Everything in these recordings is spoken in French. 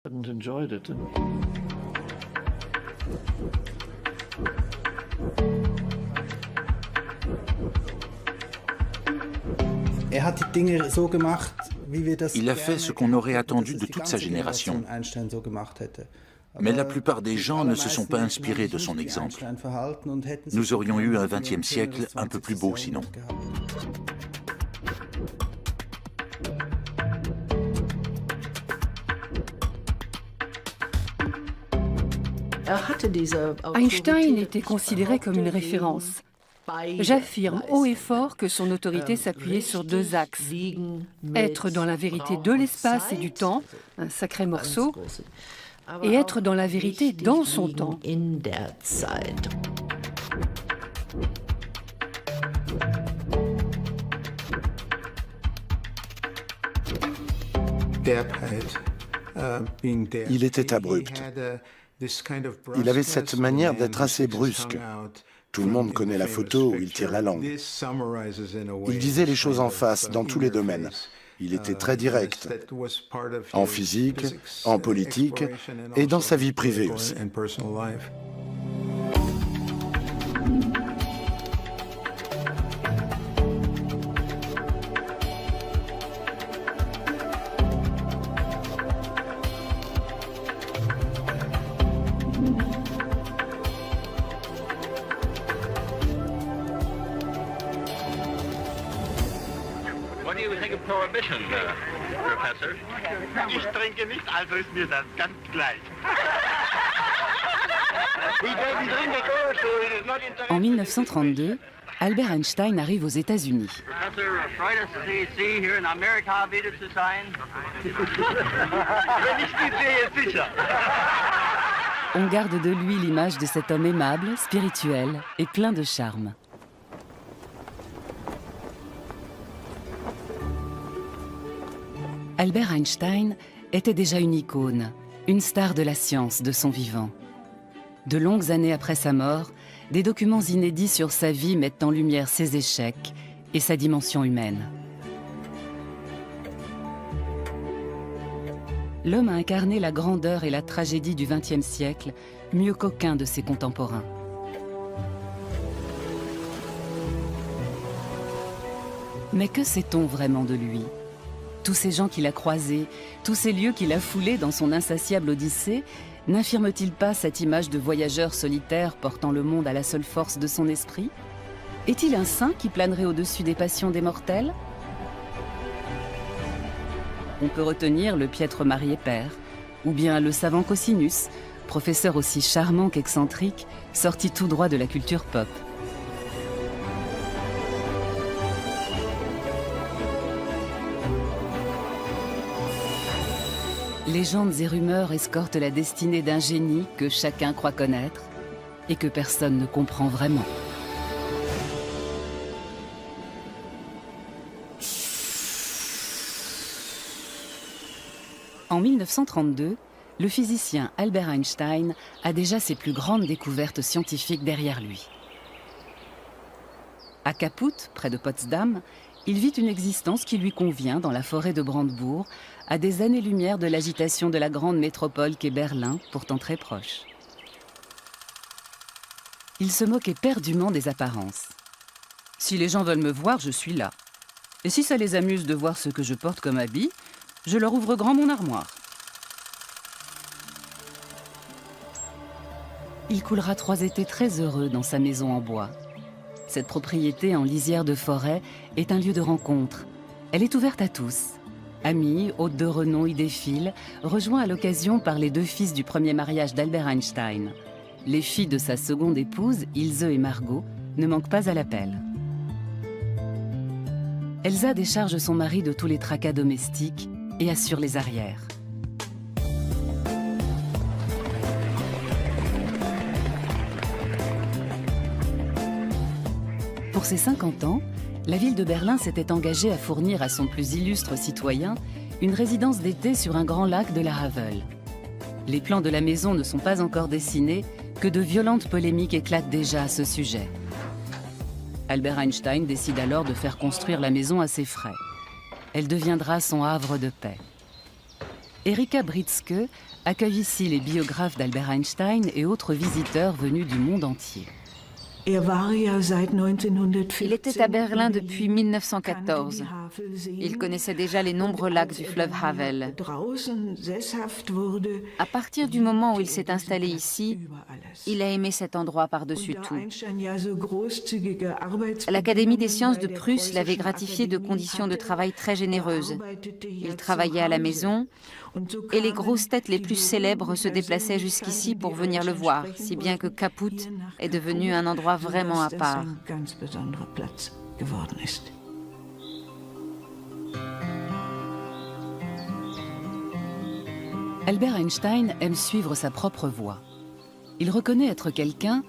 Il a fait ce qu'on aurait attendu de toute sa génération. Mais la plupart des gens ne se sont pas inspirés de son exemple. Nous aurions eu un XXe siècle un peu plus beau sinon. Einstein était considéré comme une référence. J'affirme haut et fort que son autorité s'appuyait sur deux axes. Être dans la vérité de l'espace et du temps, un sacré morceau, et être dans la vérité dans son temps. Il était abrupt. Il avait cette manière d'être assez brusque. Tout le monde connaît la photo où il tire la langue. Il disait les choses en face dans tous les domaines. Il était très direct, en physique, en politique et dans sa vie privée aussi. What do you think of prohibition, Professor? Ich trinke nicht, also ist mir das ganz gleich. En 1932, Albert Einstein arrive aux États-Unis. On garde de lui l'image de cet homme aimable, spirituel et plein de charme. Albert Einstein était déjà une icône, une star de la science de son vivant. De longues années après sa mort, des documents inédits sur sa vie mettent en lumière ses échecs et sa dimension humaine. L'homme a incarné la grandeur et la tragédie du XXe siècle mieux qu'aucun de ses contemporains. Mais que sait-on vraiment de lui ? Tous ces gens qu'il a croisés, tous ces lieux qu'il a foulés dans son insatiable odyssée, n'infirment-ils pas cette image de voyageur solitaire portant le monde à la seule force de son esprit? Est-il un saint qui planerait au-dessus des passions des mortels? On peut retenir le piètre marié père, ou bien le savant Cosinus, professeur aussi charmant qu'excentrique, sorti tout droit de la culture pop. Légendes et rumeurs escortent la destinée d'un génie que chacun croit connaître et que personne ne comprend vraiment. En 1932, le physicien Albert Einstein a déjà ses plus grandes découvertes scientifiques derrière lui. À Kaput, près de Potsdam, il vit une existence qui lui convient dans la forêt de Brandebourg, à des années-lumière de l'agitation de la grande métropole qu'est Berlin, pourtant très proche. Il se moque éperdument des apparences. Si les gens veulent me voir, je suis là. Et si ça les amuse de voir ce que je porte comme habit, je leur ouvre grand mon armoire. Il coulera 3 étés très heureux dans sa maison en bois. Cette propriété en lisière de forêt est un lieu de rencontre. Elle est ouverte à tous. Amis, hôtes de renom y défilent, rejoints à l'occasion par les 2 fils du premier mariage d'Albert Einstein. Les filles de sa seconde épouse, Ilse et Margot, ne manquent pas à l'appel. Elsa décharge son mari de tous les tracas domestiques et assure les arrières. Pour ses 50 ans, la ville de Berlin s'était engagée à fournir à son plus illustre citoyen une résidence d'été sur un grand lac de la Havel. Les plans de la maison ne sont pas encore dessinés, que de violentes polémiques éclatent déjà à ce sujet. Albert Einstein décide alors de faire construire la maison à ses frais. Elle deviendra son havre de paix. Erika Britzke accueille ici les biographes d'Albert Einstein et autres visiteurs venus du monde entier. Il était à Berlin depuis 1914. Il connaissait déjà les nombreux lacs du fleuve Havel. À partir du moment où il s'est installé ici, il a aimé cet endroit par-dessus tout. L'Académie des sciences de Prusse l'avait gratifié de conditions de travail très généreuses. Il travaillait à la maison et les grosses têtes les plus célèbres se déplaçaient jusqu'ici pour venir le voir, si bien que Kaput est devenu un endroit vraiment à part. Albert Einstein aime suivre sa propre voie. Il reconnaît être quelqu'un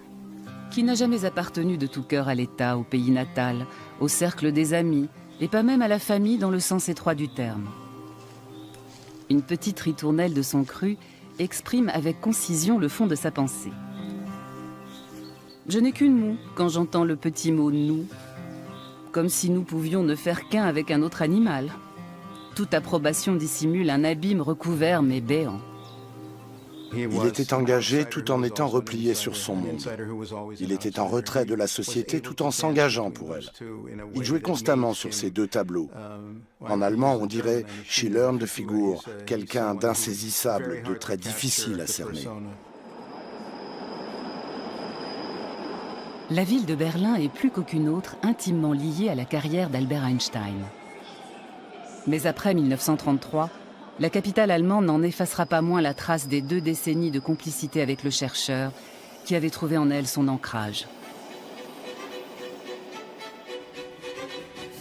qui n'a jamais appartenu de tout cœur à l'État, au pays natal, au cercle des amis, et pas même à la famille dans le sens étroit du terme. Une petite ritournelle de son cru exprime avec concision le fond de sa pensée. Je n'ai qu'une moue quand j'entends le petit mot « nous », comme si nous pouvions ne faire qu'un avec un autre animal. Toute approbation dissimule un abîme recouvert mais béant. Il était engagé tout en étant replié sur son monde. Il était en retrait de la société tout en s'engageant pour elle. Il jouait constamment sur ces deux tableaux. En allemand, on dirait « schillernde Figur », quelqu'un d'insaisissable, de très difficile à cerner. La ville de Berlin est plus qu'aucune autre intimement liée à la carrière d'Albert Einstein. Mais après 1933, la capitale allemande n'en effacera pas moins la trace des 2 décennies de complicité avec le chercheur qui avait trouvé en elle son ancrage.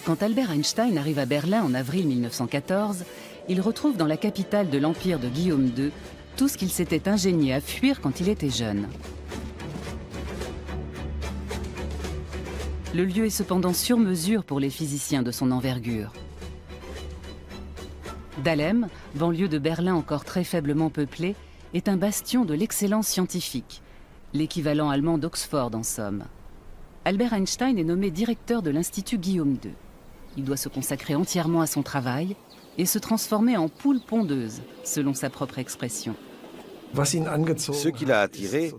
Quand Albert Einstein arrive à Berlin en avril 1914, il retrouve dans la capitale de l'empire de Guillaume II tout ce qu'il s'était ingénié à fuir quand il était jeune. Le lieu est cependant sur mesure pour les physiciens de son envergure. Dahlem, banlieue de Berlin encore très faiblement peuplée, est un bastion de l'excellence scientifique, l'équivalent allemand d'Oxford en somme. Albert Einstein est nommé directeur de l'Institut Guillaume II. Il doit se consacrer entièrement à son travail et se transformer en poule pondeuse, selon sa propre expression. Ce qui l'a attiré,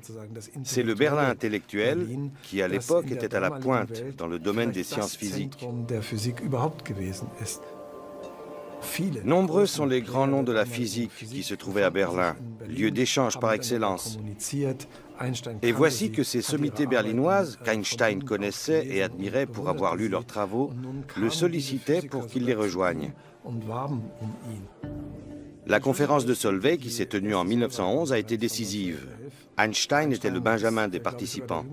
c'est le Berlin intellectuel qui, à l'époque, était à la pointe dans le domaine des sciences physiques. Nombreux sont les grands noms de la physique qui se trouvaient à Berlin, lieu d'échange par excellence. Et voici que ces sommités berlinoises, qu'Einstein connaissait et admirait pour avoir lu leurs travaux, le sollicitaient pour qu'il les rejoigne. La conférence de Solvay, qui s'est tenue en 1911, a été décisive. Einstein était le benjamin des participants.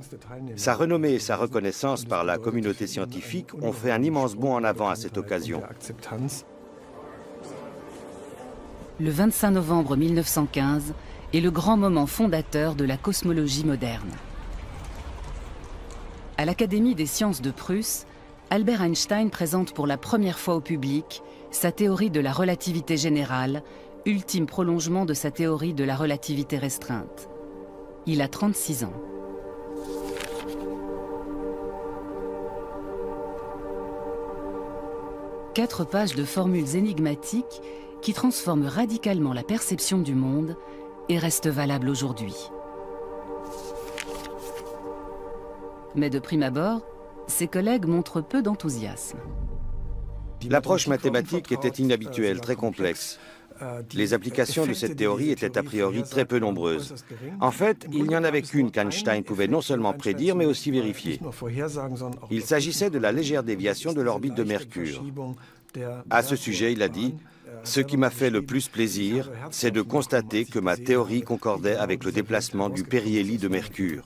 Sa renommée et sa reconnaissance par la communauté scientifique ont fait un immense bond en avant à cette occasion. Le 25 novembre 1915 est le grand moment fondateur de la cosmologie moderne. À l'Académie des sciences de Prusse, Albert Einstein présente pour la première fois au public sa théorie de la relativité générale, ultime prolongement de sa théorie de la relativité restreinte. Il a 36 ans. Quatre pages de formules énigmatiques qui transforment radicalement la perception du monde et restent valables aujourd'hui. Mais de prime abord, ses collègues montrent peu d'enthousiasme. L'approche mathématique était inhabituelle, très complexe. Les applications de cette théorie étaient a priori très peu nombreuses. En fait, il n'y en avait qu'une qu'Einstein pouvait non seulement prédire, mais aussi vérifier. Il s'agissait de la légère déviation de l'orbite de Mercure. À ce sujet, il a dit « Ce qui m'a fait le plus plaisir, c'est de constater que ma théorie concordait avec le déplacement du périhélie de Mercure. »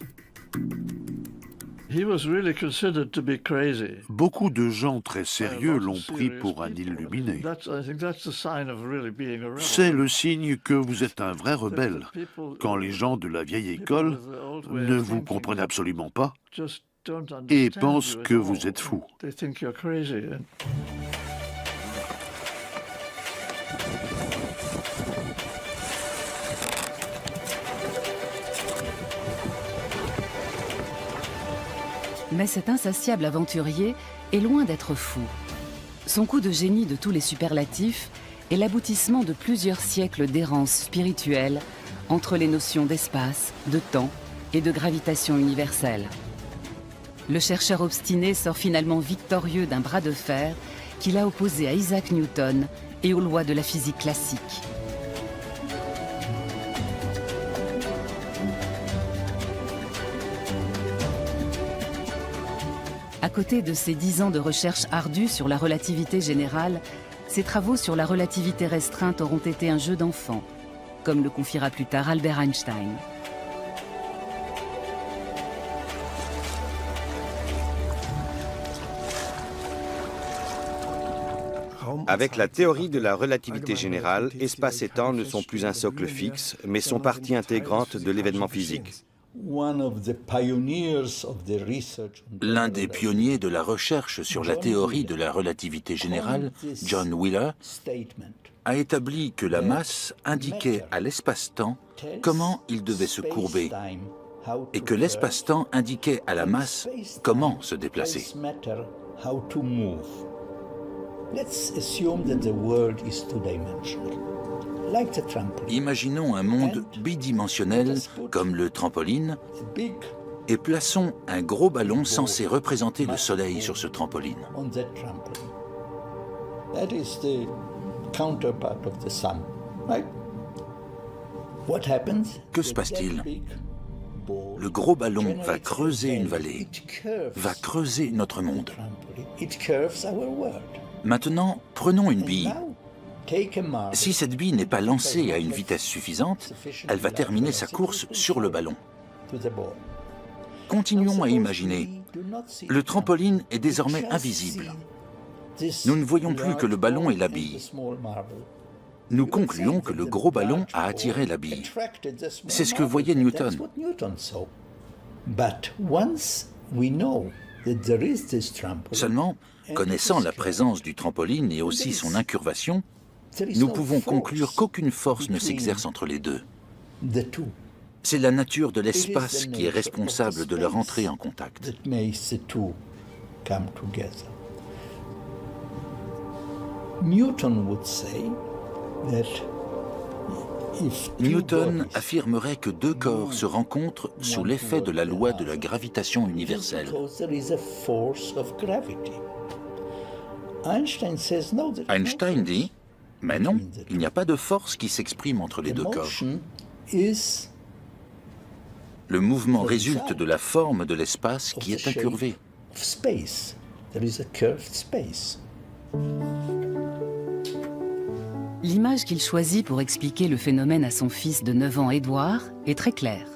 Beaucoup de gens très sérieux l'ont pris pour un illuminé. C'est le signe que vous êtes un vrai rebelle, quand les gens de la vieille école ne vous comprennent absolument pas et pensent que vous êtes fou. Mais cet insatiable aventurier est loin d'être fou. Son coup de génie de tous les superlatifs est l'aboutissement de plusieurs siècles d'errance spirituelle entre les notions d'espace, de temps et de gravitation universelle. Le chercheur obstiné sort finalement victorieux d'un bras de fer qu'il a opposé à Isaac Newton et aux lois de la physique classique. À côté de ses 10 ans de recherche ardue sur la relativité générale, ses travaux sur la relativité restreinte auront été un jeu d'enfant, comme le confiera plus tard Albert Einstein. Avec la théorie de la relativité générale, espace et temps ne sont plus un socle fixe, mais sont partie intégrante de l'événement physique. L'un des pionniers de la recherche sur la théorie de la relativité générale, John Wheeler, a établi que la masse indiquait à l'espace-temps comment il devait se courber et que l'espace-temps indiquait à la masse comment se déplacer. Imaginons un monde bidimensionnel comme le trampoline et plaçons un gros ballon censé représenter le soleil sur ce trampoline. Que se passe-t-il? Le gros ballon va creuser une vallée, va creuser notre monde. Maintenant, prenons une bille. Si cette bille n'est pas lancée à une vitesse suffisante, elle va terminer sa course sur le ballon. Continuons à imaginer. Le trampoline est désormais invisible. Nous ne voyons plus que le ballon et la bille. Nous concluons que le gros ballon a attiré la bille. C'est ce que voyait Newton. Seulement, connaissant la présence du trampoline et aussi son incurvation, nous pouvons conclure qu'aucune force ne s'exerce entre les deux. C'est la nature de l'espace qui est responsable de leur entrée en contact. Newton affirmerait que deux corps se rencontrent sous l'effet de la loi de la gravitation universelle. Einstein dit, mais non, il n'y a pas de force qui s'exprime entre les deux corps. Le mouvement résulte de la forme de l'espace qui est incurvé. L'image qu'il choisit pour expliquer le phénomène à son fils de 9 ans, Édouard, est très claire.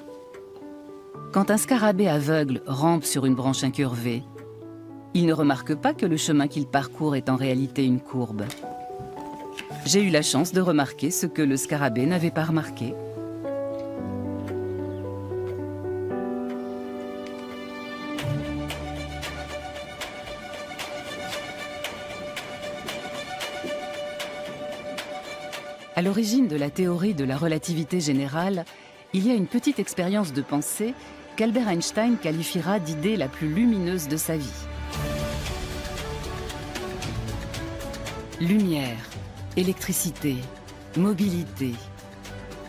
Quand un scarabée aveugle rampe sur une branche incurvée, il ne remarque pas que le chemin qu'il parcourt est en réalité une courbe. J'ai eu la chance de remarquer ce que le scarabée n'avait pas remarqué. À l'origine de la théorie de la relativité générale, il y a une petite expérience de pensée qu'Albert Einstein qualifiera d'idée la plus lumineuse de sa vie. Lumière, électricité, mobilité.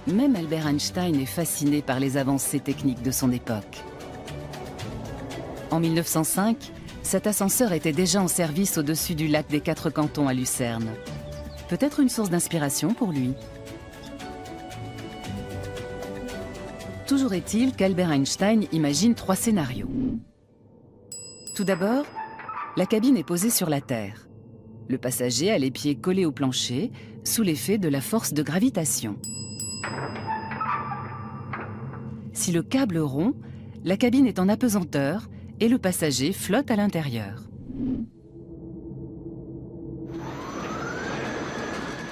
Même Albert Einstein est fasciné par les avancées techniques de son époque. En 1905, cet ascenseur était déjà en service au-dessus du lac des Quatre Cantons à Lucerne. Peut-être une source d'inspiration pour lui. Toujours est-il qu'Albert Einstein imagine 3 scénarios. Tout d'abord, la cabine est posée sur la Terre. Le passager a les pieds collés au plancher, sous l'effet de la force de gravitation. Si le câble rompt, la cabine est en apesanteur et le passager flotte à l'intérieur.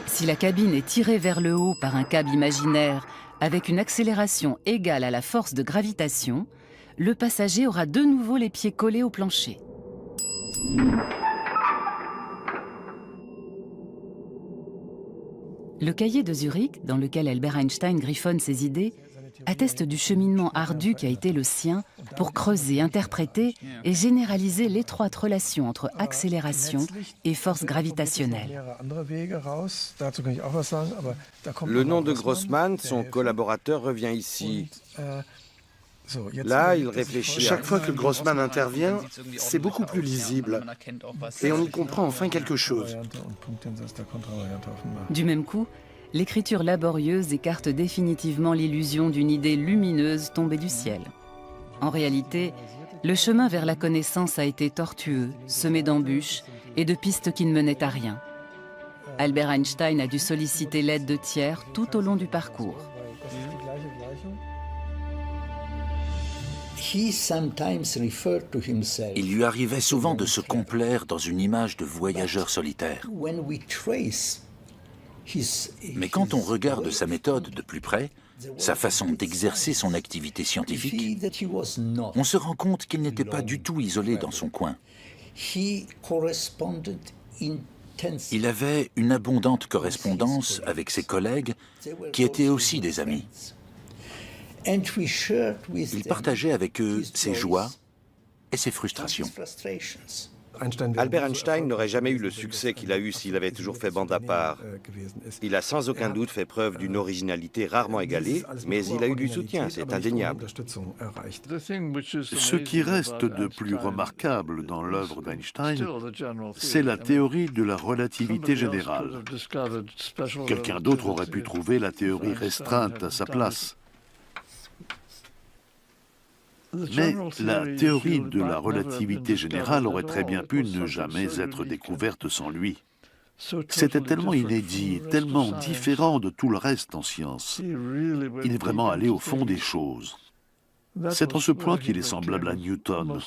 Si la cabine est tirée vers le haut par un câble imaginaire avec une accélération égale à la force de gravitation, le passager aura de nouveau les pieds collés au plancher. Le cahier de Zurich, dans lequel Albert Einstein griffonne ses idées, atteste du cheminement ardu qui a été le sien pour creuser, interpréter et généraliser l'étroite relation entre accélération et force gravitationnelle. Le nom de Grossman, son collaborateur, revient ici. Là, il réfléchit. Chaque fois que Grossman intervient, c'est beaucoup plus lisible et on y comprend enfin quelque chose. Du même coup, l'écriture laborieuse écarte définitivement l'illusion d'une idée lumineuse tombée du ciel. En réalité, le chemin vers la connaissance a été tortueux, semé d'embûches et de pistes qui ne menaient à rien. Albert Einstein a dû solliciter l'aide de tiers tout au long du parcours. Il lui arrivait souvent de se complaire dans une image de voyageur solitaire. Mais quand on regarde sa méthode de plus près, sa façon d'exercer son activité scientifique, on se rend compte qu'il n'était pas du tout isolé dans son coin. Il avait une abondante correspondance avec ses collègues qui étaient aussi des amis. Il partageait avec eux ses joies et ses frustrations. Albert Einstein n'aurait jamais eu le succès qu'il a eu s'il avait toujours fait bande à part. Il a sans aucun doute fait preuve d'une originalité rarement égalée, mais il a eu du soutien, c'est indéniable. Ce qui reste de plus remarquable dans l'œuvre d'Einstein, c'est la théorie de la relativité générale. Quelqu'un d'autre aurait pu trouver la théorie restreinte à sa place. Mais la théorie de la relativité générale aurait très bien pu ne jamais être découverte sans lui. C'était tellement inédit, tellement différent de tout le reste en science. Il est vraiment allé au fond des choses. C'est en ce point qu'il est semblable à Newton.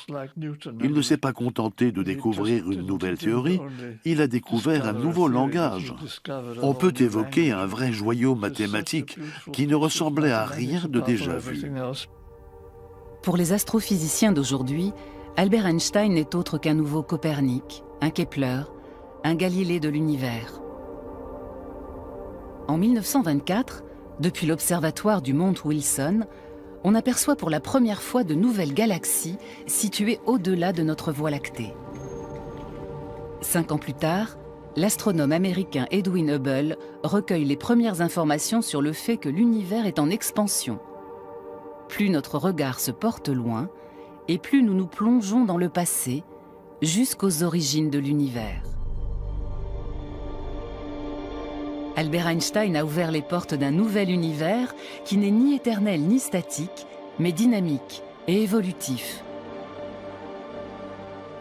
Il ne s'est pas contenté de découvrir une nouvelle théorie, il a découvert un nouveau langage. On peut évoquer un vrai joyau mathématique qui ne ressemblait à rien de déjà vu. Pour les astrophysiciens d'aujourd'hui, Albert Einstein n'est autre qu'un nouveau Copernic, un Kepler, un Galilée de l'univers. En 1924, depuis l'observatoire du Mount Wilson, on aperçoit pour la première fois de nouvelles galaxies situées au-delà de notre Voie lactée. 5 ans plus tard, l'astronome américain Edwin Hubble recueille les premières informations sur le fait que l'univers est en expansion. Plus notre regard se porte loin, et plus nous nous plongeons dans le passé, jusqu'aux origines de l'univers. Albert Einstein a ouvert les portes d'un nouvel univers qui n'est ni éternel ni statique, mais dynamique et évolutif.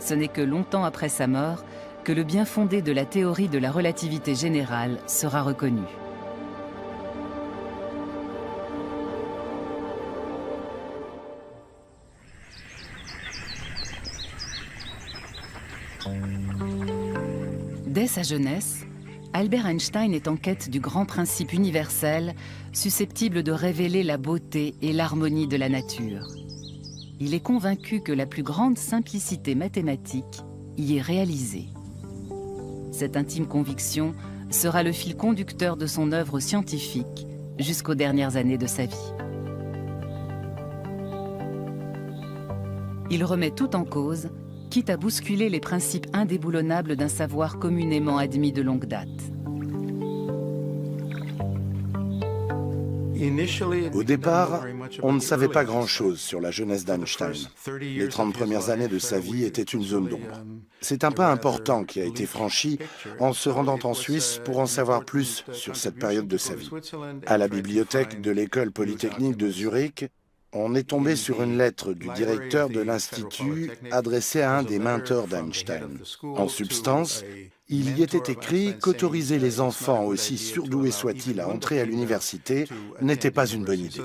Ce n'est que longtemps après sa mort que le bien fondé de la théorie de la relativité générale sera reconnu. Dès sa jeunesse, Albert Einstein est en quête du grand principe universel susceptible de révéler la beauté et l'harmonie de la nature. Il est convaincu que la plus grande simplicité mathématique y est réalisée. Cette intime conviction sera le fil conducteur de son œuvre scientifique jusqu'aux dernières années de sa vie. Il remet tout en cause, quitte à bousculer les principes indéboulonnables d'un savoir communément admis de longue date. Au départ, on ne savait pas grand-chose sur la jeunesse d'Einstein. Les 30 premières années de sa vie étaient une zone d'ombre. C'est un pas important qui a été franchi en se rendant en Suisse pour en savoir plus sur cette période de sa vie. À la bibliothèque de l'école polytechnique de Zurich, on est tombé sur une lettre du directeur de l'Institut adressée à un des mentors d'Einstein. En substance, il y était écrit qu'autoriser les enfants, aussi surdoués soient-ils, à entrer à l'université n'était pas une bonne idée.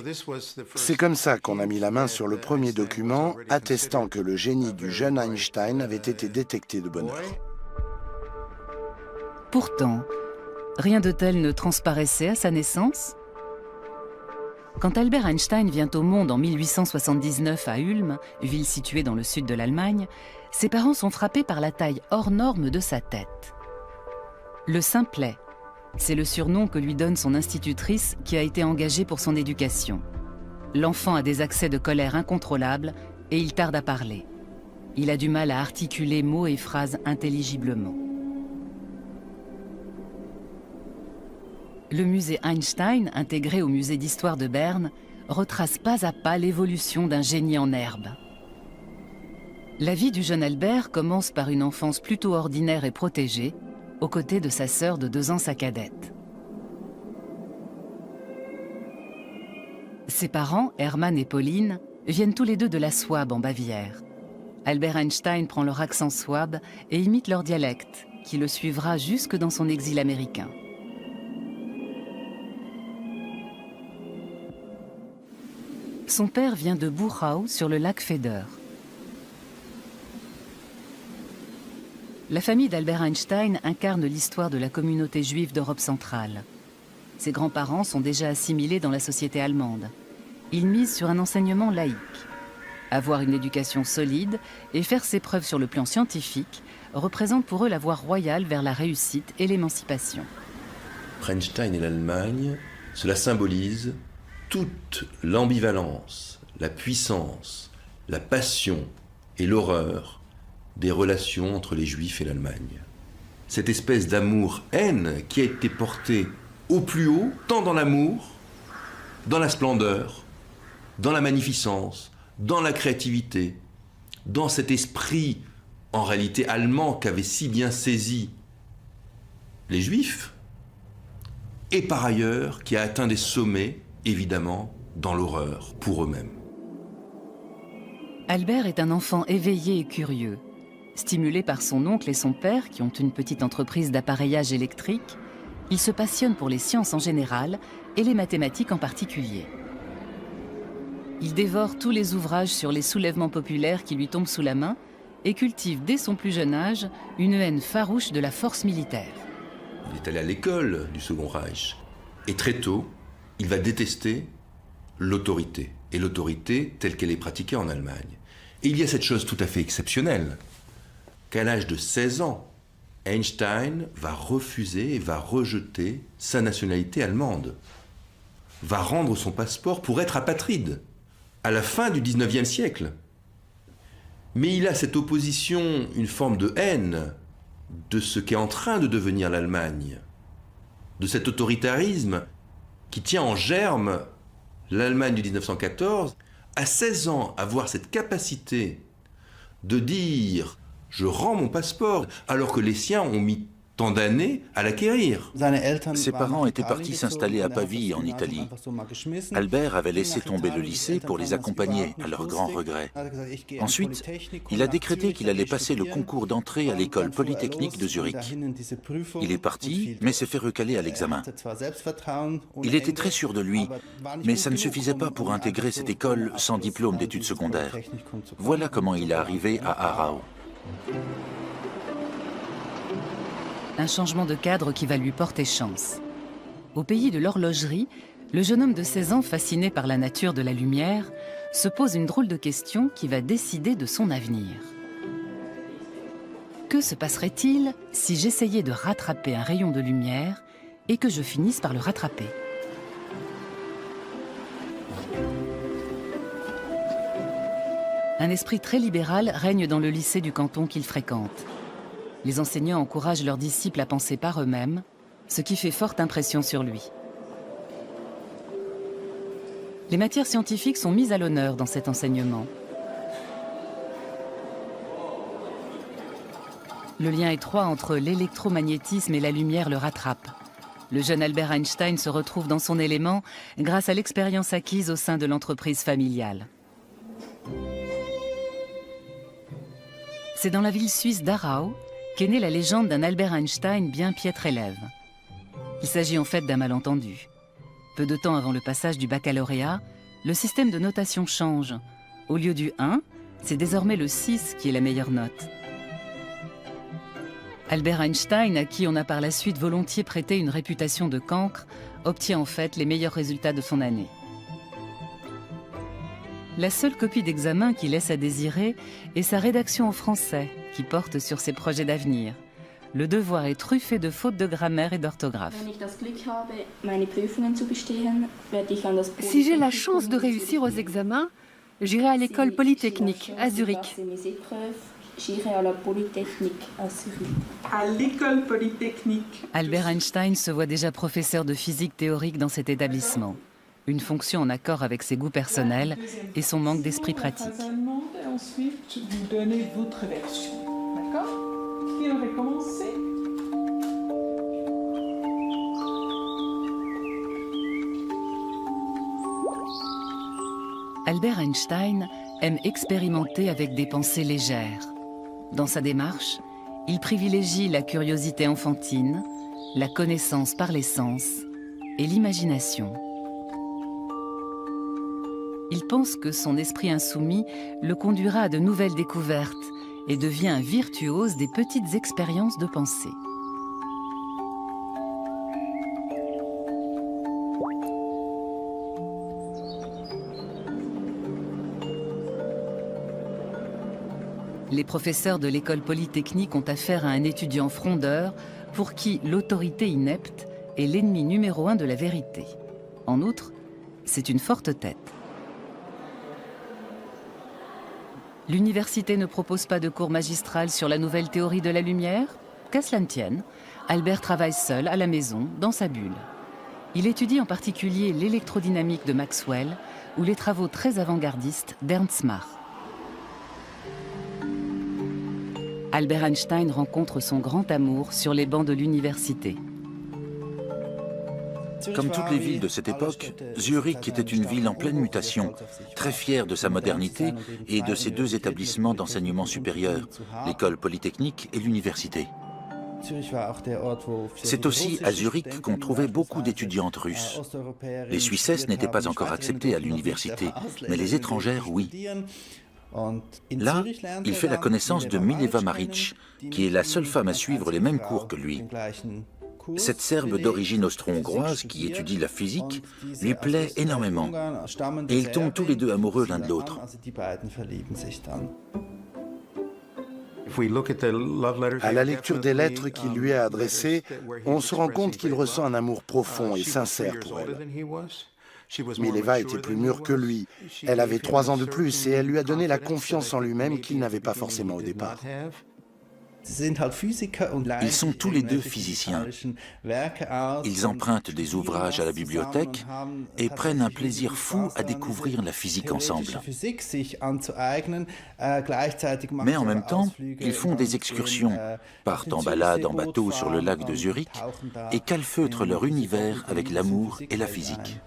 C'est comme ça qu'on a mis la main sur le premier document attestant que le génie du jeune Einstein avait été détecté de bonne heure. Pourtant, rien de tel ne transparaissait à sa naissance. Quand Albert Einstein vient au monde en 1879 à Ulm, ville située dans le sud de l'Allemagne, ses parents sont frappés par la taille hors norme de sa tête. Le simplet, c'est le surnom que lui donne son institutrice qui a été engagée pour son éducation. L'enfant a des accès de colère incontrôlables et il tarde à parler. Il a du mal à articuler mots et phrases intelligiblement. Le musée Einstein, intégré au musée d'histoire de Berne, retrace pas à pas l'évolution d'un génie en herbe. La vie du jeune Albert commence par une enfance plutôt ordinaire et protégée, aux côtés de sa sœur de 2 ans, sa cadette. Ses parents, Hermann et Pauline, viennent tous les deux de la Souabe en Bavière. Albert Einstein prend leur accent souabe et imite leur dialecte, qui le suivra jusque dans son exil américain. Son père vient de Buchau, sur le lac Feder. La famille d'Albert Einstein incarne l'histoire de la communauté juive d'Europe centrale. Ses grands-parents sont déjà assimilés dans la société allemande. Ils misent sur un enseignement laïque. Avoir une éducation solide et faire ses preuves sur le plan scientifique représente pour eux la voie royale vers la réussite et l'émancipation. Einstein et l'Allemagne, cela symbolise toute l'ambivalence, la puissance, la passion et l'horreur des relations entre les Juifs et l'Allemagne. Cette espèce d'amour-haine qui a été portée au plus haut, tant dans l'amour, dans la splendeur, dans la magnificence, dans la créativité, dans cet esprit, en réalité allemand, qu'avaient si bien saisi les Juifs, et par ailleurs qui a atteint des sommets, évidemment, dans l'horreur pour eux-mêmes. Albert est un enfant éveillé et curieux. Stimulé par son oncle et son père, qui ont une petite entreprise d'appareillage électrique, il se passionne pour les sciences en général et les mathématiques en particulier. Il dévore tous les ouvrages sur les soulèvements populaires qui lui tombent sous la main et cultive dès son plus jeune âge une haine farouche de la force militaire. Il est allé à l'école du Second Reich et très tôt, il va détester l'autorité, et l'autorité telle qu'elle est pratiquée en Allemagne. Et il y a cette chose tout à fait exceptionnelle, qu'à l'âge de 16 ans, Einstein va refuser et va rejeter sa nationalité allemande, va rendre son passeport pour être apatride, à la fin du 19e siècle. Mais il a cette opposition, une forme de haine de ce qu'est en train de devenir l'Allemagne, de cet autoritarisme qui tient en germe l'Allemagne du 1914, à 16 ans, avoir cette capacité de dire « je rends mon passeport », alors que les siens ont mis tant d'années à l'acquérir. Ses parents étaient partis s'installer à Pavie, en Italie. Albert avait laissé tomber le lycée pour les accompagner, à leur grand regret. Ensuite, il a décrété qu'il allait passer le concours d'entrée à l'école polytechnique de Zurich. Il est parti, mais s'est fait recaler à l'examen. Il était très sûr de lui, mais ça ne suffisait pas pour intégrer cette école sans diplôme d'études secondaires. Voilà comment il est arrivé à Aarau. Un changement de cadre qui va lui porter chance. Au pays de l'horlogerie, le jeune homme de 16 ans, fasciné par la nature de la lumière, se pose une drôle de question qui va décider de son avenir. Que se passerait-il si j'essayais de rattraper un rayon de lumière et que je finisse par le rattraper ? Un esprit très libéral règne dans le lycée du canton qu'il fréquente. Les enseignants encouragent leurs disciples à penser par eux-mêmes, ce qui fait forte impression sur lui. Les matières scientifiques sont mises à l'honneur dans cet enseignement. Le lien étroit entre l'électromagnétisme et la lumière le rattrape. Le jeune Albert Einstein se retrouve dans son élément grâce à l'expérience acquise au sein de l'entreprise familiale. C'est dans la ville suisse d'Aarau qu'est née la légende d'un Albert Einstein bien piètre élève. Il s'agit en fait d'un malentendu. Peu de temps avant le passage du baccalauréat, le système de notation change. Au lieu du 1, c'est désormais le 6 qui est la meilleure note. Albert Einstein, à qui on a par la suite volontiers prêté une réputation de cancre, obtient en fait les meilleurs résultats de son année. La seule copie d'examen qui laisse à désirer est sa rédaction en français, qui porte sur ses projets d'avenir. Le devoir est truffé de fautes de grammaire et d'orthographe. Si j'ai la chance de réussir aux examens, j'irai à l'école polytechnique à Zurich. À l'école polytechnique. Albert Einstein se voit déjà professeur de physique théorique dans cet établissement. Une fonction en accord avec ses goûts personnels et son manque d'esprit pratique. Et ensuite, vous donnez votre version. D'accord? Qui aurait commencé? Albert Einstein aime expérimenter avec des pensées légères. Dans sa démarche, il privilégie la curiosité enfantine, la connaissance par les sens et l'imagination. Il pense que son esprit insoumis le conduira à de nouvelles découvertes et devient un virtuose des petites expériences de pensée. Les professeurs de l'école polytechnique ont affaire à un étudiant frondeur pour qui l'autorité inepte est l'ennemi numéro 1 de la vérité. En outre, c'est une forte tête. L'université ne propose pas de cours magistral sur la nouvelle théorie de la lumière? Qu'à cela ne tienne, Albert travaille seul à la maison, dans sa bulle. Il étudie en particulier l'électrodynamique de Maxwell ou les travaux très avant-gardistes d'Ernst Mach. Albert Einstein rencontre son grand amour sur les bancs de l'université. Comme toutes les villes de cette époque, Zurich était une ville en pleine mutation, très fière de sa modernité et de ses deux établissements d'enseignement supérieur, l'école polytechnique et l'université. C'est aussi à Zurich qu'on trouvait beaucoup d'étudiantes russes. Les Suissesses n'étaient pas encore acceptées à l'université, mais les étrangères, oui. Là, il fait la connaissance de Mileva Maric, qui est la seule femme à suivre les mêmes cours que lui. Cette Serbe d'origine austro-hongroise qui étudie la physique lui plaît énormément et ils tombent tous les deux amoureux l'un de l'autre. À la lecture des lettres qu'il lui a adressées, on se rend compte qu'il ressent un amour profond et sincère pour elle. Mileva était plus mûre que lui. Elle avait 3 ans de plus et elle lui a donné la confiance en lui-même qu'il n'avait pas forcément au départ. Ils sont tous les deux physiciens. Ils empruntent des ouvrages à la bibliothèque et prennent un plaisir fou à découvrir la physique ensemble. Mais en même temps, ils font des excursions, partent en balade en bateau sur le lac de Zurich et calfeutrent leur univers avec l'amour et la physique.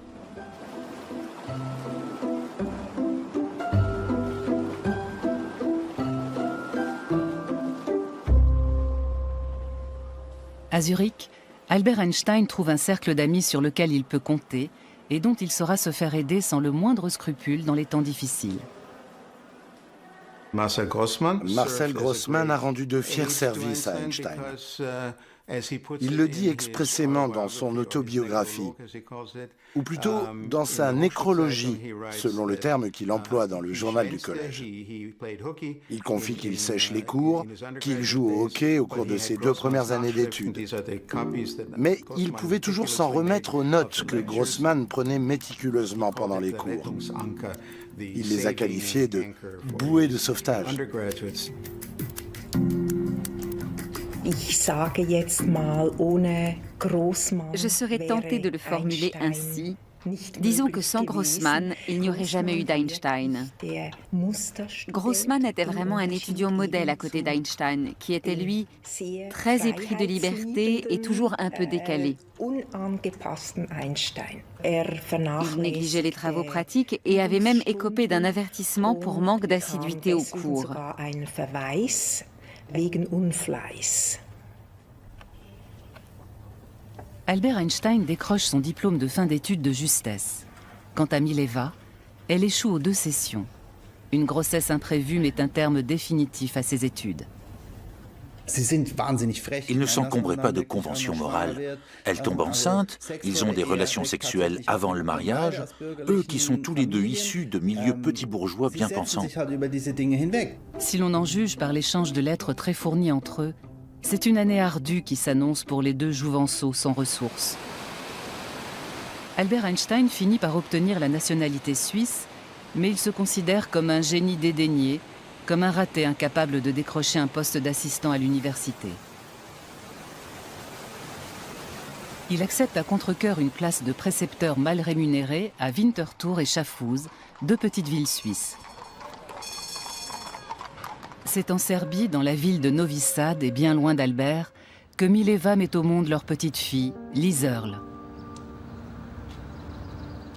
À Zurich, Albert Einstein trouve un cercle d'amis sur lequel il peut compter et dont il saura se faire aider sans le moindre scrupule dans les temps difficiles. Marcel Grossman a rendu de fiers services à Einstein. Il le dit expressément dans son autobiographie, ou plutôt dans sa nécrologie, selon le terme qu'il emploie dans le journal du collège. Il confie qu'il sèche les cours, qu'il joue au hockey au cours de ses 2 premières années d'études. Mais il pouvait toujours s'en remettre aux notes que Grossman prenait méticuleusement pendant les cours. Il les a qualifiées de « bouées de sauvetage ». Je serais tentée de le formuler ainsi. Disons que sans Grossman, il n'y aurait jamais eu d'Einstein. Grossman était vraiment un étudiant modèle à côté d'Einstein, qui était, lui, très épris de liberté et toujours un peu décalé. Il négligeait les travaux pratiques et avait même écopé d'un avertissement pour manque d'assiduité aux cours. Albert Einstein décroche son diplôme de fin d'études de justesse. Quant à Mileva, elle échoue aux 2 sessions. Une grossesse imprévue met un terme définitif à ses études. Ils ne s'encombrent pas de conventions morales. Elle tombe enceinte, ils ont des relations sexuelles avant le mariage, eux qui sont tous les deux issus de milieux petits bourgeois bien pensants. Si l'on en juge par l'échange de lettres très fournis entre eux, C'est une année ardue qui s'annonce pour les deux jouvenceaux sans ressources. Albert Einstein finit par obtenir la nationalité suisse, mais il se considère comme un génie dédaigné, comme un raté incapable de décrocher un poste d'assistant à l'université. Il accepte à contre-cœur une place de précepteur mal rémunéré à Winterthur et Schaffhouse, deux petites villes suisses. C'est en Serbie, dans la ville de Novi Sad et bien loin d'Albert, que Mileva met au monde leur petite fille, Liesl.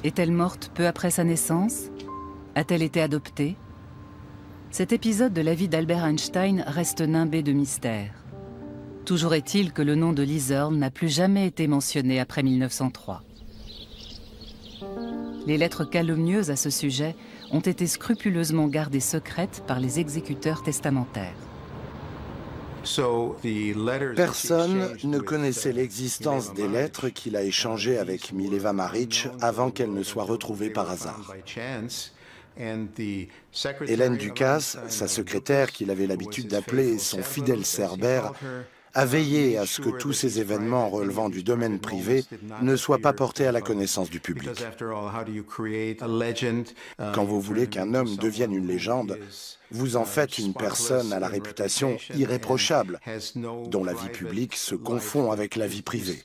Est-elle morte peu après sa naissance? A-t-elle été adoptée? Cet épisode de la vie d'Albert Einstein reste nimbé de mystère. Toujours est-il que le nom de Liesl n'a plus jamais été mentionné après 1903. Les lettres calomnieuses à ce sujet ont été scrupuleusement gardées secrètes par les exécuteurs testamentaires. Personne ne connaissait l'existence des lettres qu'il a échangées avec Mileva Maric avant qu'elles ne soient retrouvées par hasard. Hélène Ducasse, sa secrétaire qu'il avait l'habitude d'appeler son fidèle cerbère, a veillé à ce que tous ces événements relevant du domaine privé ne soient pas portés à la connaissance du public. Quand vous voulez qu'un homme devienne une légende, vous en faites une personne à la réputation irréprochable, dont la vie publique se confond avec la vie privée.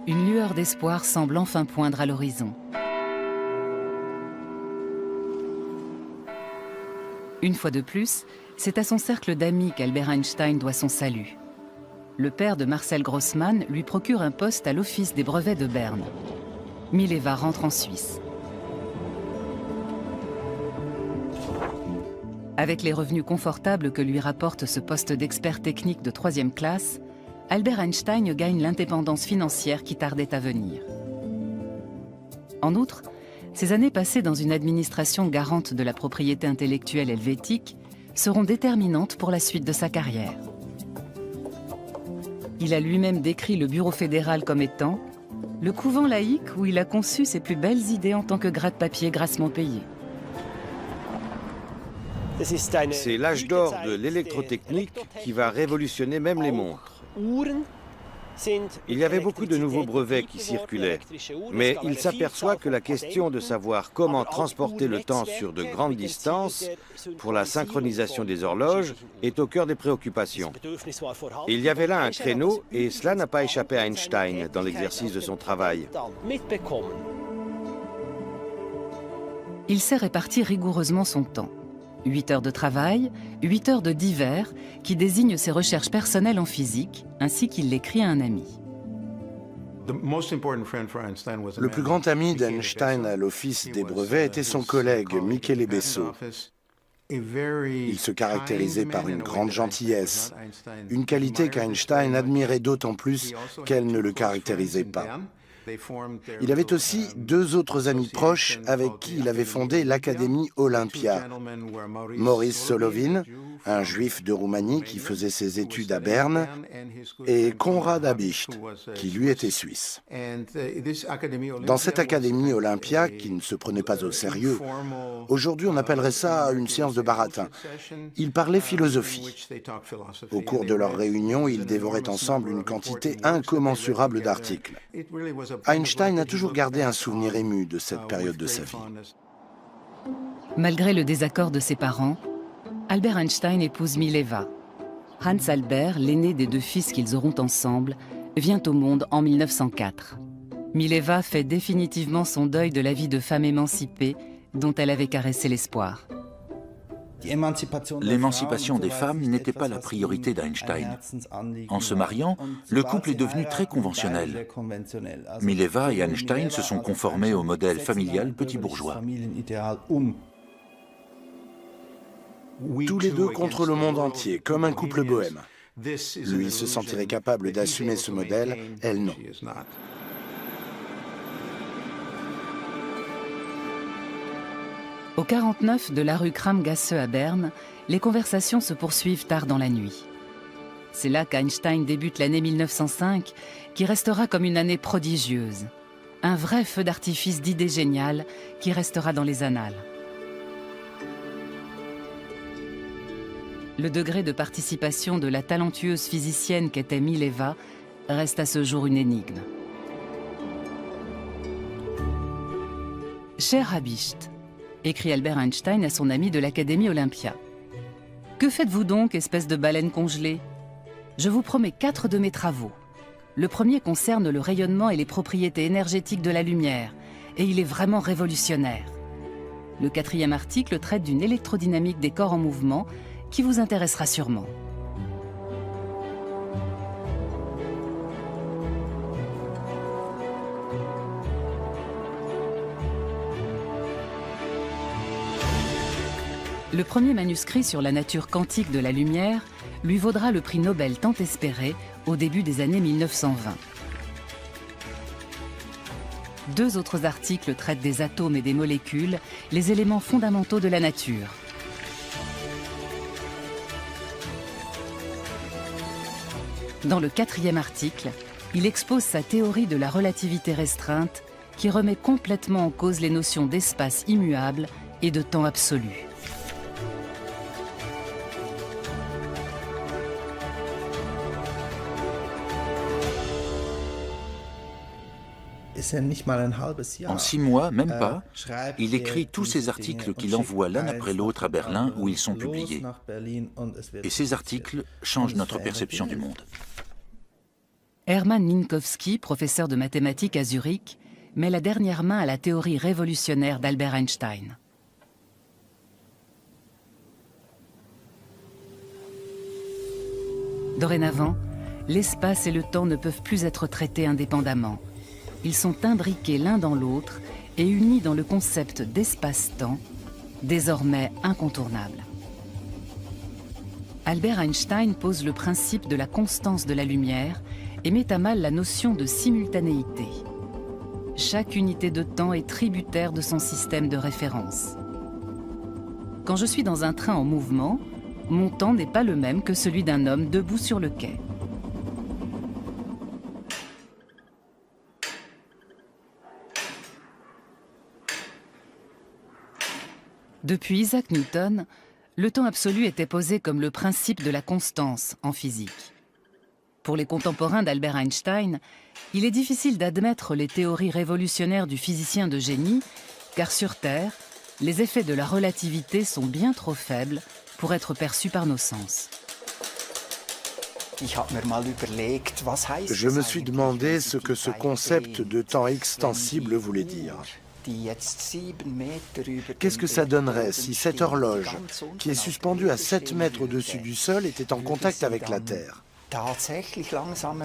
Une lueur d'espoir semble enfin poindre à l'horizon. Une fois de plus, c'est à son cercle d'amis qu'Albert Einstein doit son salut. Le père de Marcel Grossmann lui procure un poste à l'Office des brevets de Berne. Mileva rentre en Suisse. Avec les revenus confortables que lui rapporte ce poste d'expert technique de 3e classe, Albert Einstein gagne l'indépendance financière qui tardait à venir. En outre, ces années passées dans une administration garante de la propriété intellectuelle helvétique seront déterminantes pour la suite de sa carrière. Il a lui-même décrit le bureau fédéral comme étant « le couvent laïque où il a conçu ses plus belles idées en tant que gratte-papier grassement payé ». C'est l'âge d'or de l'électrotechnique qui va révolutionner même les montres. Il y avait beaucoup de nouveaux brevets qui circulaient, mais il s'aperçoit que la question de savoir comment transporter le temps sur de grandes distances pour la synchronisation des horloges est au cœur des préoccupations. Il y avait là un créneau et cela n'a pas échappé à Einstein dans l'exercice de son travail. Il sait répartir rigoureusement son temps. 8 heures de travail, 8 heures de divers, qui désignent ses recherches personnelles en physique, ainsi qu'il l'écrit à un ami. Le plus grand ami d'Einstein à l'Office des brevets était son collègue Michele Besso. Il se caractérisait par une grande gentillesse, une qualité qu'Einstein admirait d'autant plus qu'elle ne le caractérisait pas. Il avait aussi 2 autres amis proches avec qui il avait fondé l'Académie Olympia. Maurice Solovin, un juif de Roumanie qui faisait ses études à Berne, et Konrad Habicht, qui lui était suisse. Dans cette Académie Olympia, qui ne se prenait pas au sérieux, aujourd'hui on appellerait ça une séance de baratin, ils parlaient philosophie. Au cours de leurs réunions, ils dévoraient ensemble une quantité incommensurable d'articles. Einstein a toujours gardé un souvenir ému de cette période de sa vie. Malgré le désaccord de ses parents, Albert Einstein épouse Mileva. Hans Albert, l'aîné des 2 fils qu'ils auront ensemble, vient au monde en 1904. Mileva fait définitivement son deuil de la vie de femme émancipée dont elle avait caressé l'espoir. L'émancipation des femmes n'était pas la priorité d'Einstein. En se mariant, le couple est devenu très conventionnel. Mileva et Einstein se sont conformés au modèle familial petit bourgeois. Tous les deux contre le monde entier, comme un couple bohème. Lui se sentirait capable d'assumer ce modèle, elle non. Au 49 de la rue Kramgasse à Berne, les conversations se poursuivent tard dans la nuit. C'est là qu'Einstein débute l'année 1905, qui restera comme une année prodigieuse. Un vrai feu d'artifice d'idées géniales qui restera dans les annales. Le degré de participation de la talentueuse physicienne qu'était Mileva reste à ce jour une énigme. « Cher Habicht », écrit Albert Einstein à son ami de l'Académie Olympia. « Que faites-vous donc, espèce de baleine congelée? Je vous promets 4 de mes travaux. Le premier concerne le rayonnement et les propriétés énergétiques de la lumière, et il est vraiment révolutionnaire. Le 4e article traite d'une électrodynamique des corps en mouvement qui vous intéressera sûrement. » Le premier manuscrit sur la nature quantique de la lumière lui vaudra le prix Nobel tant espéré au début des années 1920. 2 autres articles traitent des atomes et des molécules, les éléments fondamentaux de la nature. Dans le 4e article, il expose sa théorie de la relativité restreinte qui remet complètement en cause les notions d'espace immuable et de temps absolu. En 6 mois, même pas, il écrit tous ces articles qu'il envoie l'un après l'autre à Berlin où ils sont publiés. Et ces articles changent notre perception du monde. Hermann Minkowski, professeur de mathématiques à Zurich, met la dernière main à la théorie révolutionnaire d'Albert Einstein. Dorénavant, l'espace et le temps ne peuvent plus être traités indépendamment. Ils sont imbriqués l'un dans l'autre et unis dans le concept d'espace-temps, désormais incontournable. Albert Einstein pose le principe de la constance de la lumière et met à mal la notion de simultanéité. Chaque unité de temps est tributaire de son système de référence. Quand je suis dans un train en mouvement, mon temps n'est pas le même que celui d'un homme debout sur le quai. Depuis Isaac Newton, le temps absolu était posé comme le principe de la constance en physique. Pour les contemporains d'Albert Einstein, il est difficile d'admettre les théories révolutionnaires du physicien de génie, car sur Terre, les effets de la relativité sont bien trop faibles pour être perçus par nos sens. Je me suis demandé ce que ce concept de temps extensible voulait dire. Qu'est-ce que ça donnerait si cette horloge, qui est suspendue à 7 mètres au-dessus du sol, était en contact avec la Terre?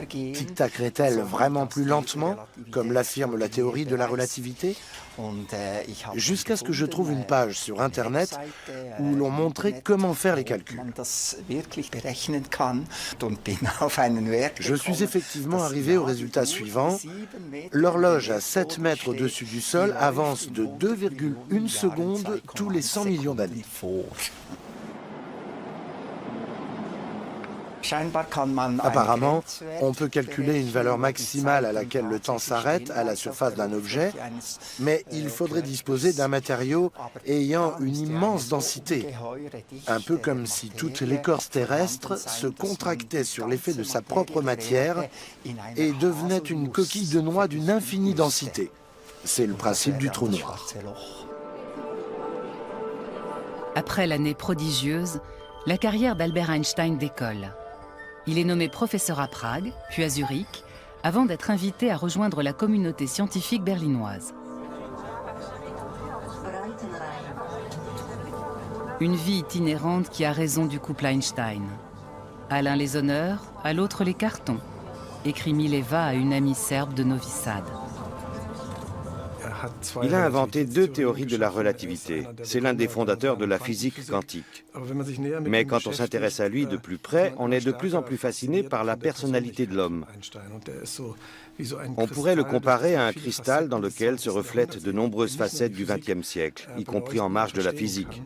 Tic-tacerait-elle vraiment plus lentement, comme l'affirme la théorie de la relativité? Jusqu'à ce que je trouve une page sur Internet où l'on montrait comment faire les calculs. Je suis effectivement arrivé au résultat suivant. L'horloge à 7 mètres au-dessus du sol avance de 2,1 secondes tous les 100 millions d'années. Apparemment, on peut calculer une valeur maximale à laquelle le temps s'arrête à la surface d'un objet, mais il faudrait disposer d'un matériau ayant une immense densité, un peu comme si toute l'écorce terrestre se contractait sur l'effet de sa propre matière et devenait une coquille de noix d'une infinie densité. C'est le principe du trou noir. Après l'année prodigieuse, la carrière d'Albert Einstein décolle. Il est nommé professeur à Prague, puis à Zurich, avant d'être invité à rejoindre la communauté scientifique berlinoise. Une vie itinérante qui a raison du couple Einstein. À l'un les honneurs, à l'autre les cartons, écrit Mileva à une amie serbe de Novi Sad. Il a inventé 2 théories de la relativité. C'est l'un des fondateurs de la physique quantique. Mais quand on s'intéresse à lui de plus près, on est de plus en plus fasciné par la personnalité de l'homme. On pourrait le comparer à un cristal dans lequel se reflètent de nombreuses facettes du XXe siècle, y compris en marge de la physique.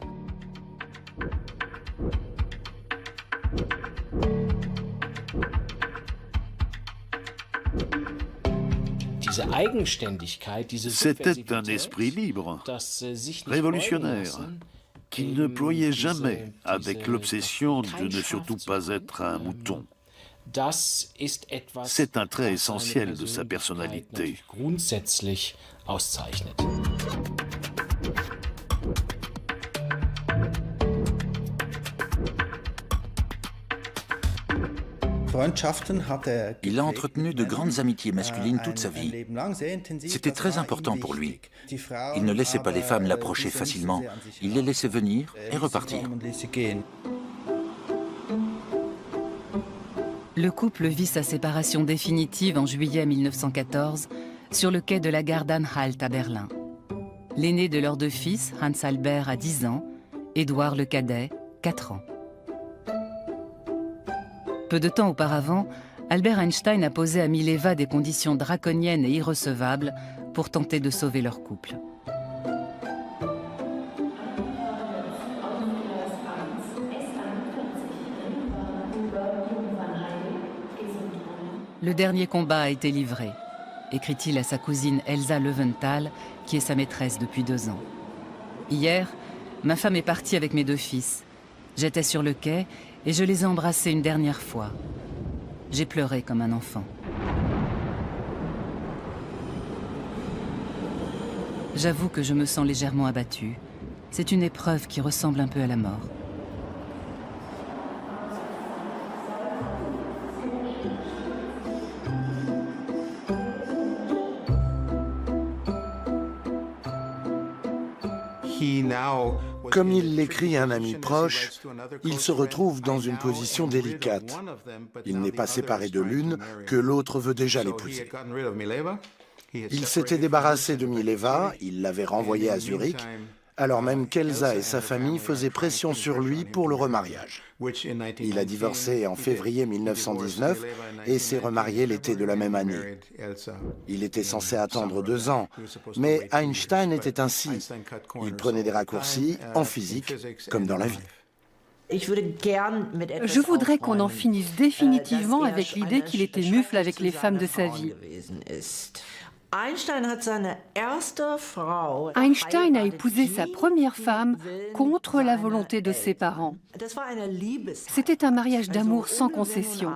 C'était un esprit libre, révolutionnaire, qui ne ployait jamais avec l'obsession de ne surtout pas être un mouton. C'est un trait essentiel de sa personnalité. Il a entretenu de grandes amitiés masculines toute sa vie. C'était très important pour lui. Il ne laissait pas les femmes l'approcher facilement. Il les laissait venir et repartir. Le couple vit sa séparation définitive en juillet 1914 sur le quai de la gare d'Anhalt à Berlin. L'aîné de leurs deux fils, Hans Albert, a 10 ans, Édouard le cadet, 4 ans. Peu de temps auparavant, Albert Einstein a posé à Mileva des conditions draconiennes et irrecevables pour tenter de sauver leur couple. Le dernier combat a été livré, écrit-il à sa cousine Elsa Löwenthal, qui est sa maîtresse depuis 2 ans. Hier, ma femme est partie avec mes 2 fils. J'étais sur le quai et je les ai embrassés une dernière fois. J'ai pleuré comme un enfant. J'avoue que je me sens légèrement abattue. C'est une épreuve qui ressemble un peu à la mort. Comme il l'écrit à un ami proche, il se retrouve dans une position délicate. Il n'est pas séparé de l'une que l'autre veut déjà l'épouser. Il s'était débarrassé de Mileva, il l'avait renvoyée à Zurich, alors même qu'Elsa et sa famille faisaient pression sur lui pour le remariage. Il a divorcé en février 1919 et s'est remarié l'été de la même année. Il était censé attendre 2 ans, mais Einstein était ainsi. Il prenait des raccourcis en physique comme dans la vie. Je voudrais qu'on en finisse définitivement avec l'idée qu'il était mufle avec les femmes de sa vie. Einstein a épousé sa première femme contre la volonté de ses parents. C'était un mariage d'amour sans concession.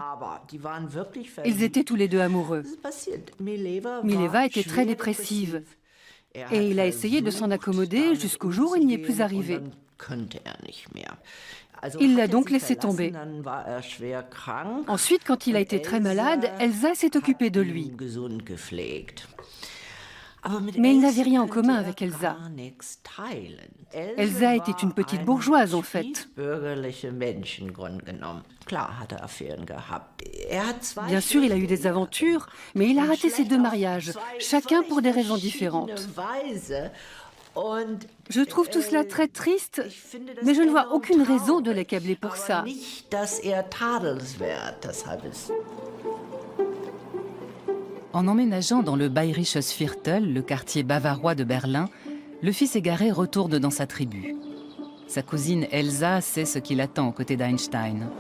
Ils étaient tous les 2 amoureux. Mileva était très dépressive et il a essayé de s'en accommoder jusqu'au jour où il n'y est plus arrivé. Il l'a donc laissé tomber. Ensuite, quand il a été très malade, Elsa s'est occupée de lui. Mais il n'avait rien en commun avec Elsa. Elsa était une petite bourgeoise, en fait. Bien sûr, il a eu des aventures, mais il a raté ses 2 mariages, chacun pour des raisons différentes. Je trouve tout cela très triste, mais je ne vois aucune raison de l'accabler pour ça. En emménageant dans le Bayerisches Viertel, le quartier bavarois de Berlin, le fils égaré retourne dans sa tribu. Sa cousine Elsa sait ce qui l'attend aux côtés d'Einstein.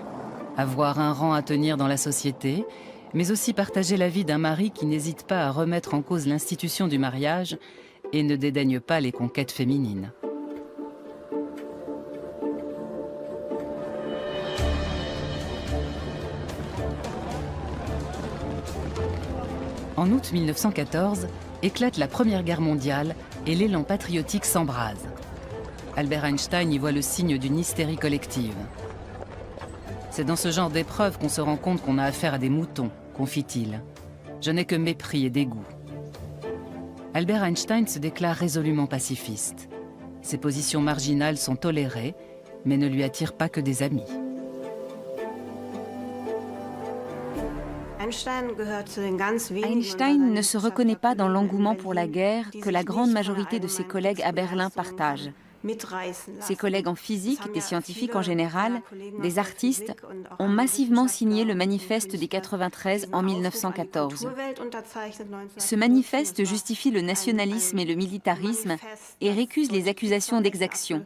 Avoir un rang à tenir dans la société, mais aussi partager la vie d'un mari qui n'hésite pas à remettre en cause l'institution du mariage et ne dédaigne pas les conquêtes féminines. En août 1914, éclate la Première Guerre mondiale et l'élan patriotique s'embrase. Albert Einstein y voit le signe d'une hystérie collective. C'est dans ce genre d'épreuve qu'on se rend compte qu'on a affaire à des moutons, confie-t-il. Je n'ai que mépris et dégoût. Albert Einstein se déclare résolument pacifiste. Ses positions marginales sont tolérées, mais ne lui attirent pas que des amis. Einstein ne se reconnaît pas dans l'engouement pour la guerre que la grande majorité de ses collègues à Berlin partagent. Ses collègues en physique, des scientifiques en général, des artistes, ont massivement signé le manifeste des 93 en 1914. Ce manifeste justifie le nationalisme et le militarisme et récuse les accusations d'exaction.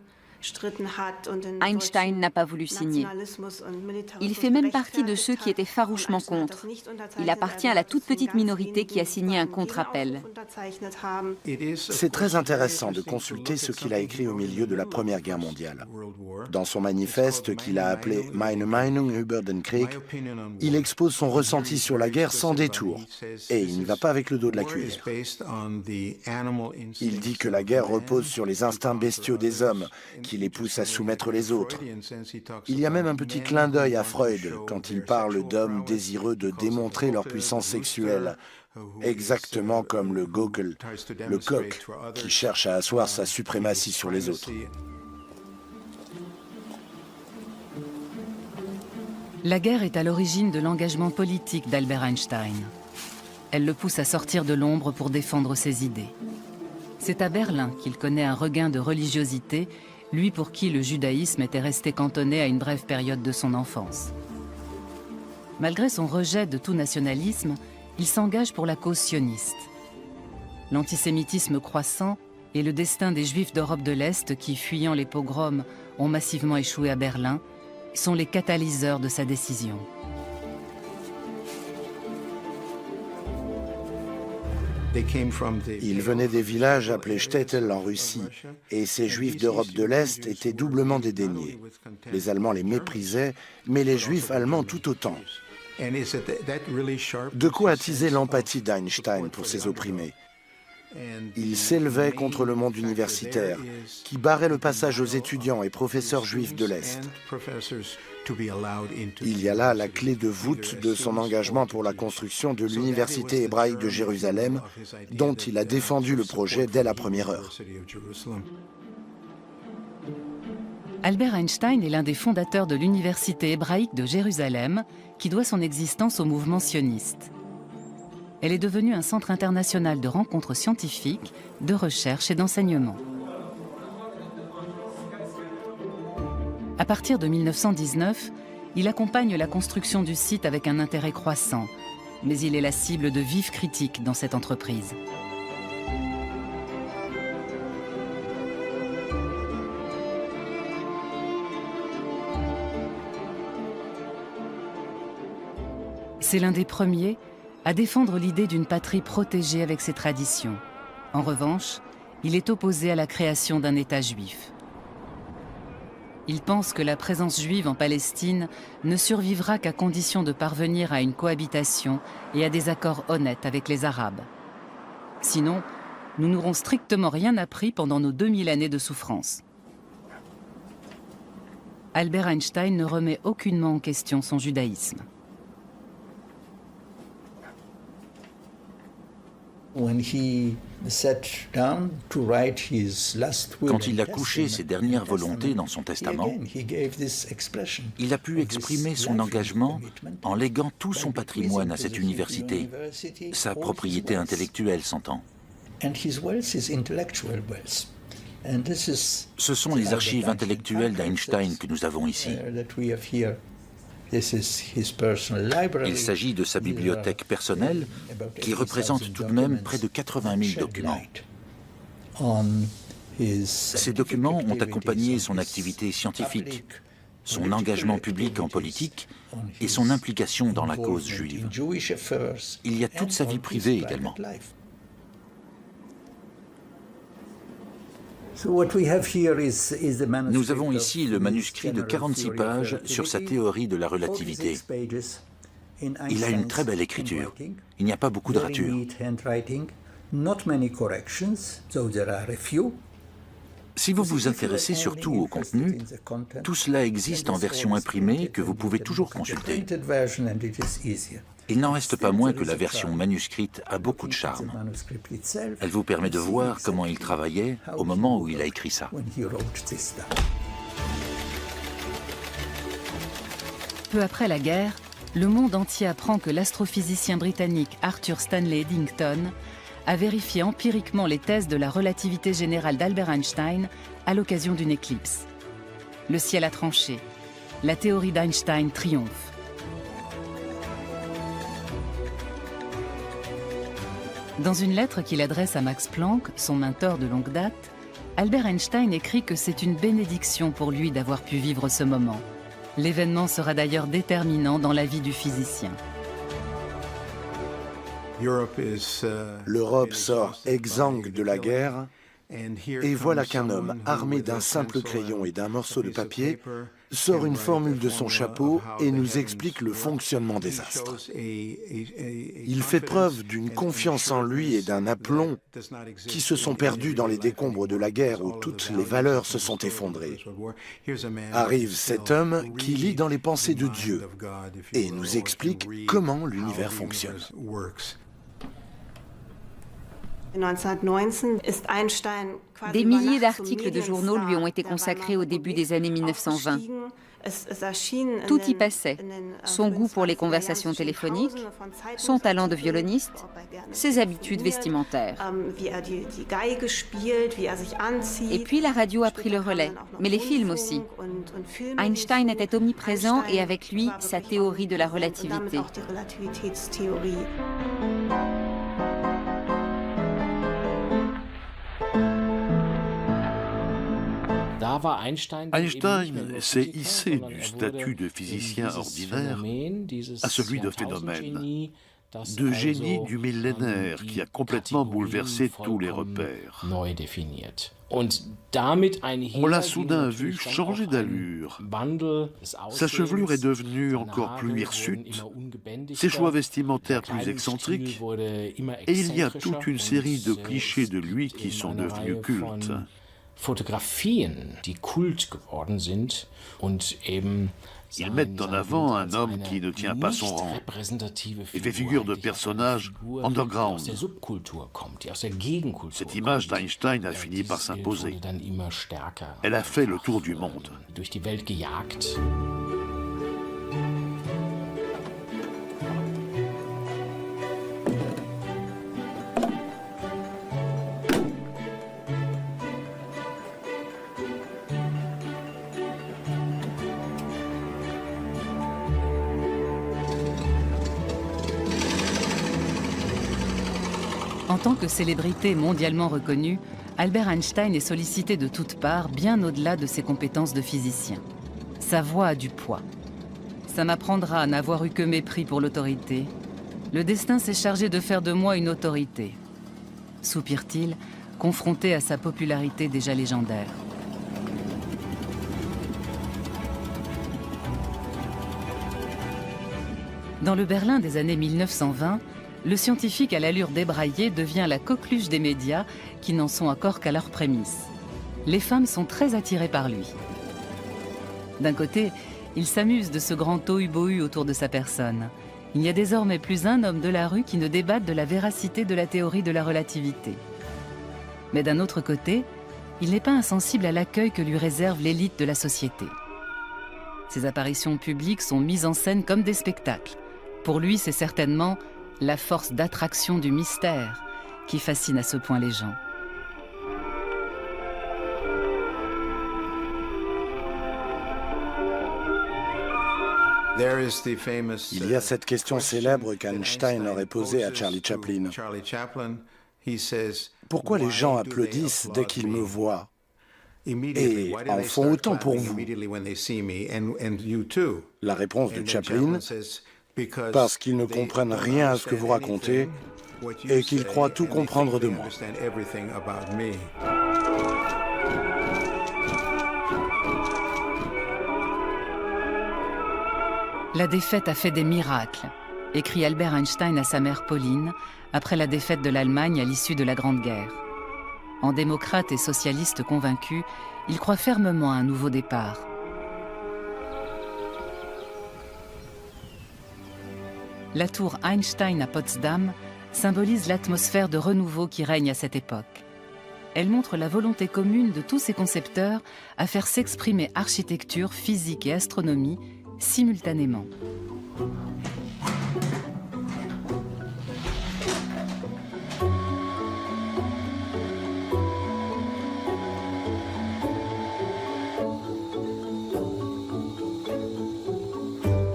Einstein n'a pas voulu signer. Il fait même partie de ceux qui étaient farouchement contre. Il appartient à la toute petite minorité qui a signé un contre-appel. C'est très intéressant de consulter ce qu'il a écrit au milieu de la Première Guerre mondiale. Dans son manifeste qu'il a appelé Meine Meinung über den Krieg, il expose son ressenti sur la guerre sans détour. Et il n'y va pas avec le dos de la cuillère. Il dit que la guerre repose sur les instincts bestiaux des hommes, qui les poussent à soumettre les autres. Il y a même un petit clin d'œil à Freud quand il parle d'hommes désireux de démontrer leur puissance sexuelle, exactement comme le Gaukel, le coq, qui cherche à asseoir sa suprématie sur les autres. La guerre est à l'origine de l'engagement politique d'Albert Einstein. Elle le pousse à sortir de l'ombre pour défendre ses idées. C'est à Berlin qu'il connaît un regain de religiosité, lui pour qui le judaïsme était resté cantonné à une brève période de son enfance. Malgré son rejet de tout nationalisme, il s'engage pour la cause sioniste. L'antisémitisme croissant et le destin des Juifs d'Europe de l'Est qui, fuyant les pogroms, ont massivement échoué à Berlin, sont les catalyseurs de sa décision. Ils venaient des villages appelés Shtetl en Russie, et ces Juifs d'Europe de l'Est étaient doublement dédaignés. Les Allemands les méprisaient, mais les Juifs allemands tout autant. De quoi attiser l'empathie d'Einstein pour ces opprimés. Il s'élevait contre le monde universitaire, qui barrait le passage aux étudiants et professeurs juifs de l'Est. Il y a là la clé de voûte de son engagement pour la construction de l'Université hébraïque de Jérusalem, dont il a défendu le projet dès la première heure. Albert Einstein est l'un des fondateurs de l'Université hébraïque de Jérusalem, qui doit son existence au mouvement sioniste. Elle est devenue un centre international de rencontres scientifiques, de recherche et d'enseignement. À partir de 1919, il accompagne la construction du site avec un intérêt croissant, mais il est la cible de vives critiques dans cette entreprise. C'est l'un des premiers à défendre l'idée d'une patrie protégée avec ses traditions. En revanche, il est opposé à la création d'un État juif. Il pense que la présence juive en Palestine ne survivra qu'à condition de parvenir à une cohabitation et à des accords honnêtes avec les Arabes. Sinon, nous n'aurons strictement rien appris pendant nos 2000 années de souffrance. Albert Einstein ne remet aucunement en question son judaïsme. Quand il a couché ses dernières volontés dans son testament, il a pu exprimer son engagement en léguant tout son patrimoine à cette université, sa propriété intellectuelle s'entend. Ce sont les archives intellectuelles d'Einstein que nous avons ici. Il s'agit de sa bibliothèque personnelle qui représente tout de même près de 80 000 documents. Ces documents ont accompagné son activité scientifique, son engagement public en politique et son implication dans la cause juive. Il y a toute sa vie privée également. Nous avons ici le manuscrit de 46 pages sur sa théorie de la relativité. Il a une très belle écriture. Il n'y a pas beaucoup de ratures. Si vous vous intéressez surtout au contenu, tout cela existe en version imprimée que vous pouvez toujours consulter. Il n'en reste pas moins que la version manuscrite a beaucoup de charme. Elle vous permet de voir comment il travaillait au moment où il a écrit ça. Peu après la guerre, le monde entier apprend que l'astrophysicien britannique Arthur Stanley Eddington a vérifié empiriquement les thèses de la relativité générale d'Albert Einstein à l'occasion d'une éclipse. Le ciel a tranché. La théorie d'Einstein triomphe. Dans une lettre qu'il adresse à Max Planck, son mentor de longue date, Albert Einstein écrit que c'est une bénédiction pour lui d'avoir pu vivre ce moment. L'événement sera d'ailleurs déterminant dans la vie du physicien. L'Europe sort exsangue de la guerre et voilà qu'un homme armé d'un simple crayon et d'un morceau de papier sort une formule de son chapeau et nous explique le fonctionnement des astres. Il fait preuve d'une confiance en lui et d'un aplomb qui se sont perdus dans les décombres de la guerre où toutes les valeurs se sont effondrées. Arrive cet homme qui lit dans les pensées de Dieu et nous explique comment l'univers fonctionne. Des milliers d'articles de journaux lui ont été consacrés au début des années 1920. Tout y passait. Son goût pour les conversations téléphoniques, son talent de violoniste, ses habitudes vestimentaires. Et puis la radio a pris le relais, mais les films aussi. Einstein était omniprésent et avec lui, sa théorie de la relativité. Einstein s'est hissé du statut de physicien ordinaire à celui de phénomène, de génie du millénaire qui a complètement bouleversé tous les repères. On l'a soudain vu changer d'allure. Sa chevelure est devenue encore plus hirsute, ses choix vestimentaires plus excentriques, et il y a toute une série de clichés de lui qui sont devenus cultes. Ils mettent en avant un homme qui ne tient pas son rang et fait figure de personnage underground. Cette image d'Einstein a fini par s'imposer. Elle a fait le tour du monde. En tant que célébrité mondialement reconnue, Albert Einstein est sollicité de toutes parts, bien au-delà de ses compétences de physicien. Sa voix a du poids. Ça m'apprendra à n'avoir eu que mépris pour l'autorité. Le destin s'est chargé de faire de moi une autorité, soupire-t-il, confronté à sa popularité déjà légendaire. Dans le Berlin des années 1920, le scientifique à l'allure débraillée devient la coqueluche des médias qui n'en sont encore qu'à leurs prémices. Les femmes sont très attirées par lui. D'un côté, il s'amuse de ce grand tohu-bohu autour de sa personne. Il n'y a désormais plus un homme de la rue qui ne débatte de la véracité de la théorie de la relativité. Mais d'un autre côté, il n'est pas insensible à l'accueil que lui réserve l'élite de la société. Ses apparitions publiques sont mises en scène comme des spectacles. Pour lui, c'est certainement la force d'attraction du mystère qui fascine à ce point les gens. Il y a cette question célèbre qu'Einstein aurait posée à Charlie Chaplin. Pourquoi les gens applaudissent dès qu'ils me voient et en font autant pour vous? La réponse de Chaplin: parce qu'ils ne comprennent rien à ce que vous racontez et qu'ils croient tout comprendre de moi. La défaite a fait des miracles, écrit Albert Einstein à sa mère Pauline après la défaite de l'Allemagne à l'issue de la Grande Guerre. En démocrate et socialiste convaincu, il croit fermement à un nouveau départ. La tour Einstein à Potsdam symbolise l'atmosphère de renouveau qui règne à cette époque. Elle montre la volonté commune de tous ses concepteurs à faire s'exprimer architecture, physique et astronomie simultanément.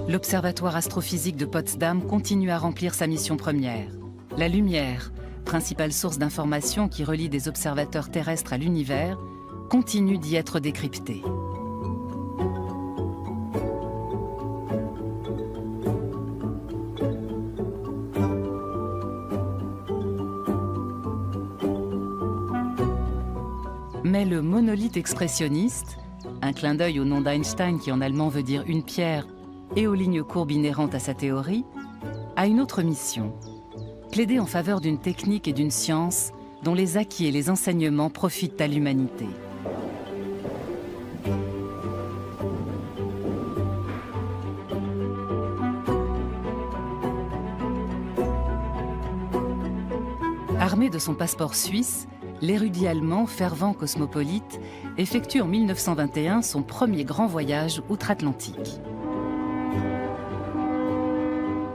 L'Observatoire astrophysique de Potsdam continue à remplir sa mission première. La lumière, principale source d'information qui relie des observateurs terrestres à l'univers, continue d'y être décryptée. Mais le monolithe expressionniste, un clin d'œil au nom d'Einstein qui en allemand veut dire une pierre, et aux lignes courbes inhérentes à sa théorie, a une autre mission, plaider en faveur d'une technique et d'une science dont les acquis et les enseignements profitent à l'humanité. Armé de son passeport suisse, l'érudit allemand, fervent cosmopolite, effectue en 1921 son premier grand voyage outre-Atlantique.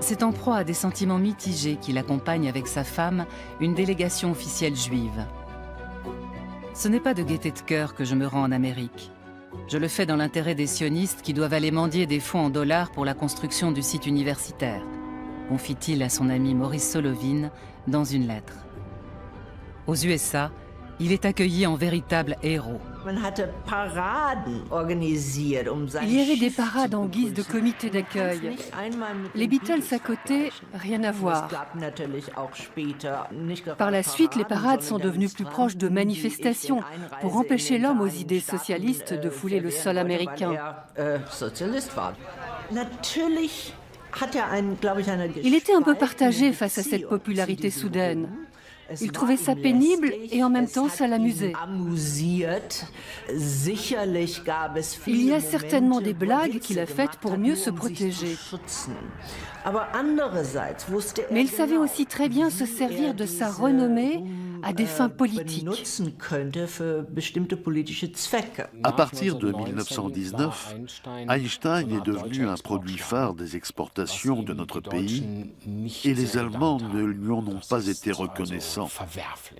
C'est en proie à des sentiments mitigés qu'il accompagne avec sa femme une délégation officielle juive. Ce n'est pas de gaieté de cœur que je me rends en Amérique. Je le fais dans l'intérêt des sionistes qui doivent aller mendier des fonds en dollars pour la construction du site universitaire, confie-t-il à son ami Maurice Solovine dans une lettre. Aux USA, il est accueilli en véritable héros. Il y avait des parades en guise de comité d'accueil. Les Beatles à côté, rien à voir. Par la suite, les parades sont devenues plus proches de manifestations pour empêcher l'homme aux idées socialistes de fouler le sol américain. Il était un peu partagé face à cette popularité soudaine. Il trouvait ça pénible et en même temps ça l'amusait. Il y a certainement des blagues qu'il a faites pour mieux se protéger. Mais il savait aussi très bien se servir de sa renommée à des fins politiques. À partir de 1919, Einstein est devenu un produit phare des exportations de notre pays et les Allemands ne lui en ont pas été reconnaissants.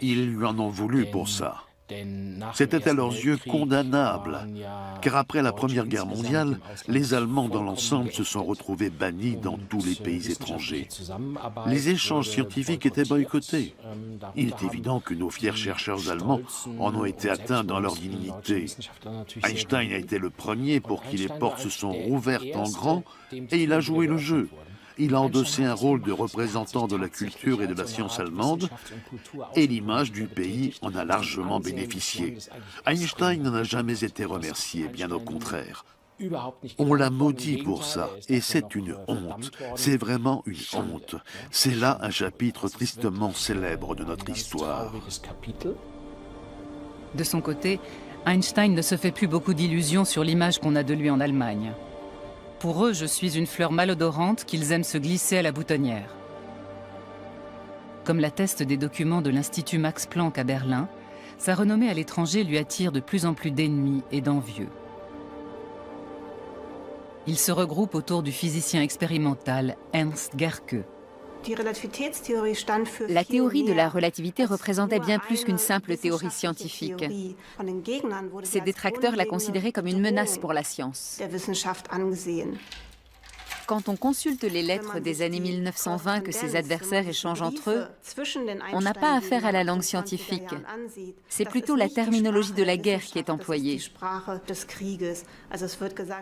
Ils lui en ont voulu pour ça. C'était à leurs yeux condamnable, car après la Première Guerre mondiale, les Allemands dans l'ensemble se sont retrouvés bannis dans tous les pays étrangers. Les échanges scientifiques étaient boycottés. Il est évident que nos fiers chercheurs allemands en ont été atteints dans leur dignité. Einstein a été le premier pour qui les portes se sont rouvertes en grand et il a joué le jeu. Il a endossé un rôle de représentant de la culture et de la science allemande, et l'image du pays en a largement bénéficié. Einstein n'en a jamais été remercié, bien au contraire. On l'a maudit pour ça, et c'est une honte. C'est vraiment une honte. C'est là un chapitre tristement célèbre de notre histoire. De son côté, Einstein ne se fait plus beaucoup d'illusions sur l'image qu'on a de lui en Allemagne. Pour eux, je suis une fleur malodorante qu'ils aiment se glisser à la boutonnière. Comme l'attestent des documents de l'Institut Max Planck à Berlin, sa renommée à l'étranger lui attire de plus en plus d'ennemis et d'envieux. Il se regroupe autour du physicien expérimental Ernst Gerke. La théorie de la relativité représentait bien plus qu'une simple théorie scientifique. Ses détracteurs la considéraient comme une menace pour la science. Quand on consulte les lettres des années 1920 que ses adversaires échangent entre eux, on n'a pas affaire à la langue scientifique. C'est plutôt la terminologie de la guerre qui est employée.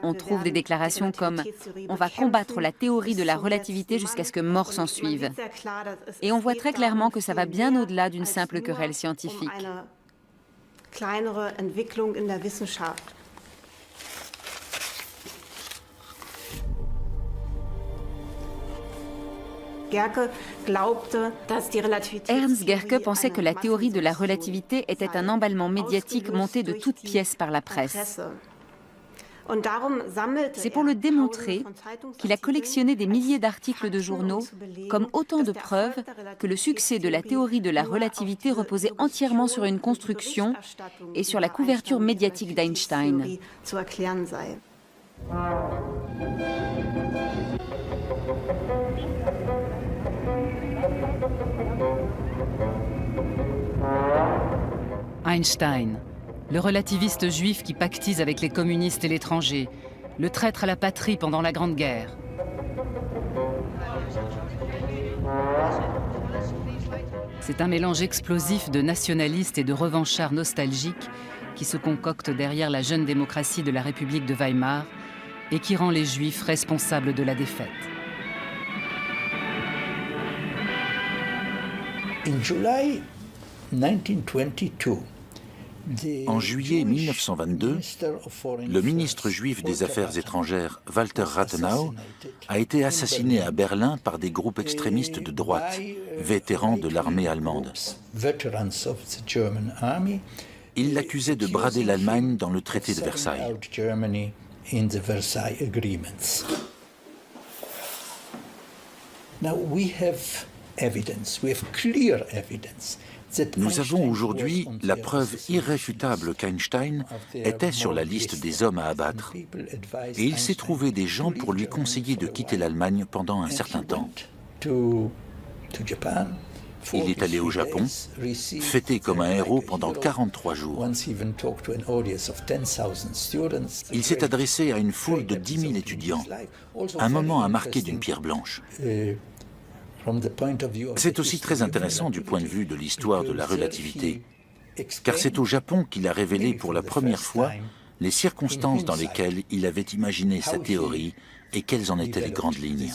On trouve des déclarations comme « On va combattre la théorie de la relativité jusqu'à ce que mort s'en suive ». Et on voit très clairement que ça va bien au-delà d'une simple querelle scientifique. Ernst Gerke pensait que la théorie de la relativité était un emballement médiatique monté de toutes pièces par la presse. C'est pour le démontrer qu'il a collectionné des milliers d'articles de journaux comme autant de preuves que le succès de la théorie de la relativité reposait entièrement sur une construction et sur la couverture médiatique d'Einstein. Einstein, le relativiste juif qui pactise avec les communistes et l'étranger, le traître à la patrie pendant la Grande Guerre. C'est un mélange explosif de nationalistes et de revanchards nostalgiques qui se concocte derrière la jeune démocratie de la République de Weimar et qui rend les Juifs responsables de la défaite. En juillet 1922, le ministre juif des Affaires étrangères, Walter Rathenau, a été assassiné à Berlin par des groupes extrémistes de droite, vétérans de l'armée allemande. Il l'accusait de brader l'Allemagne dans le traité de Versailles. Nous avons aujourd'hui la preuve irréfutable qu'Einstein était sur la liste des hommes à abattre. Et il s'est trouvé des gens pour lui conseiller de quitter l'Allemagne pendant un certain temps. Il est allé au Japon, fêté comme un héros pendant 43 jours. Il s'est adressé à une foule de 10 000 étudiants, un moment à marquer d'une pierre blanche. C'est aussi très intéressant du point de vue de l'histoire de la relativité, car c'est au Japon qu'il a révélé pour la première fois les circonstances dans lesquelles il avait imaginé sa théorie et quelles en étaient les grandes lignes.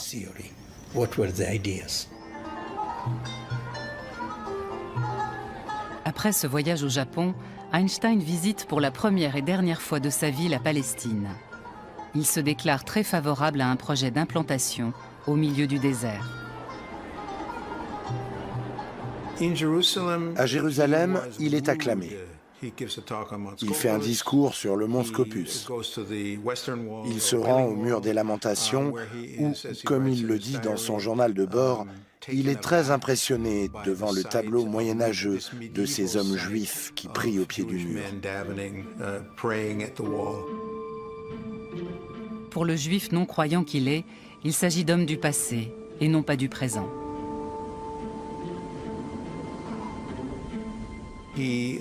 Après ce voyage au Japon, Einstein visite pour la première et dernière fois de sa vie la Palestine. Il se déclare très favorable à un projet d'implantation au milieu du désert. À Jérusalem, il est acclamé. Il fait un discours sur le mont Scopus. Il se rend au mur des Lamentations où, comme il le dit dans son journal de bord, il est très impressionné devant le tableau moyenâgeux de ces hommes juifs qui prient au pied du mur. Pour le juif non-croyant qu'il est, il s'agit d'hommes du passé et non pas du présent.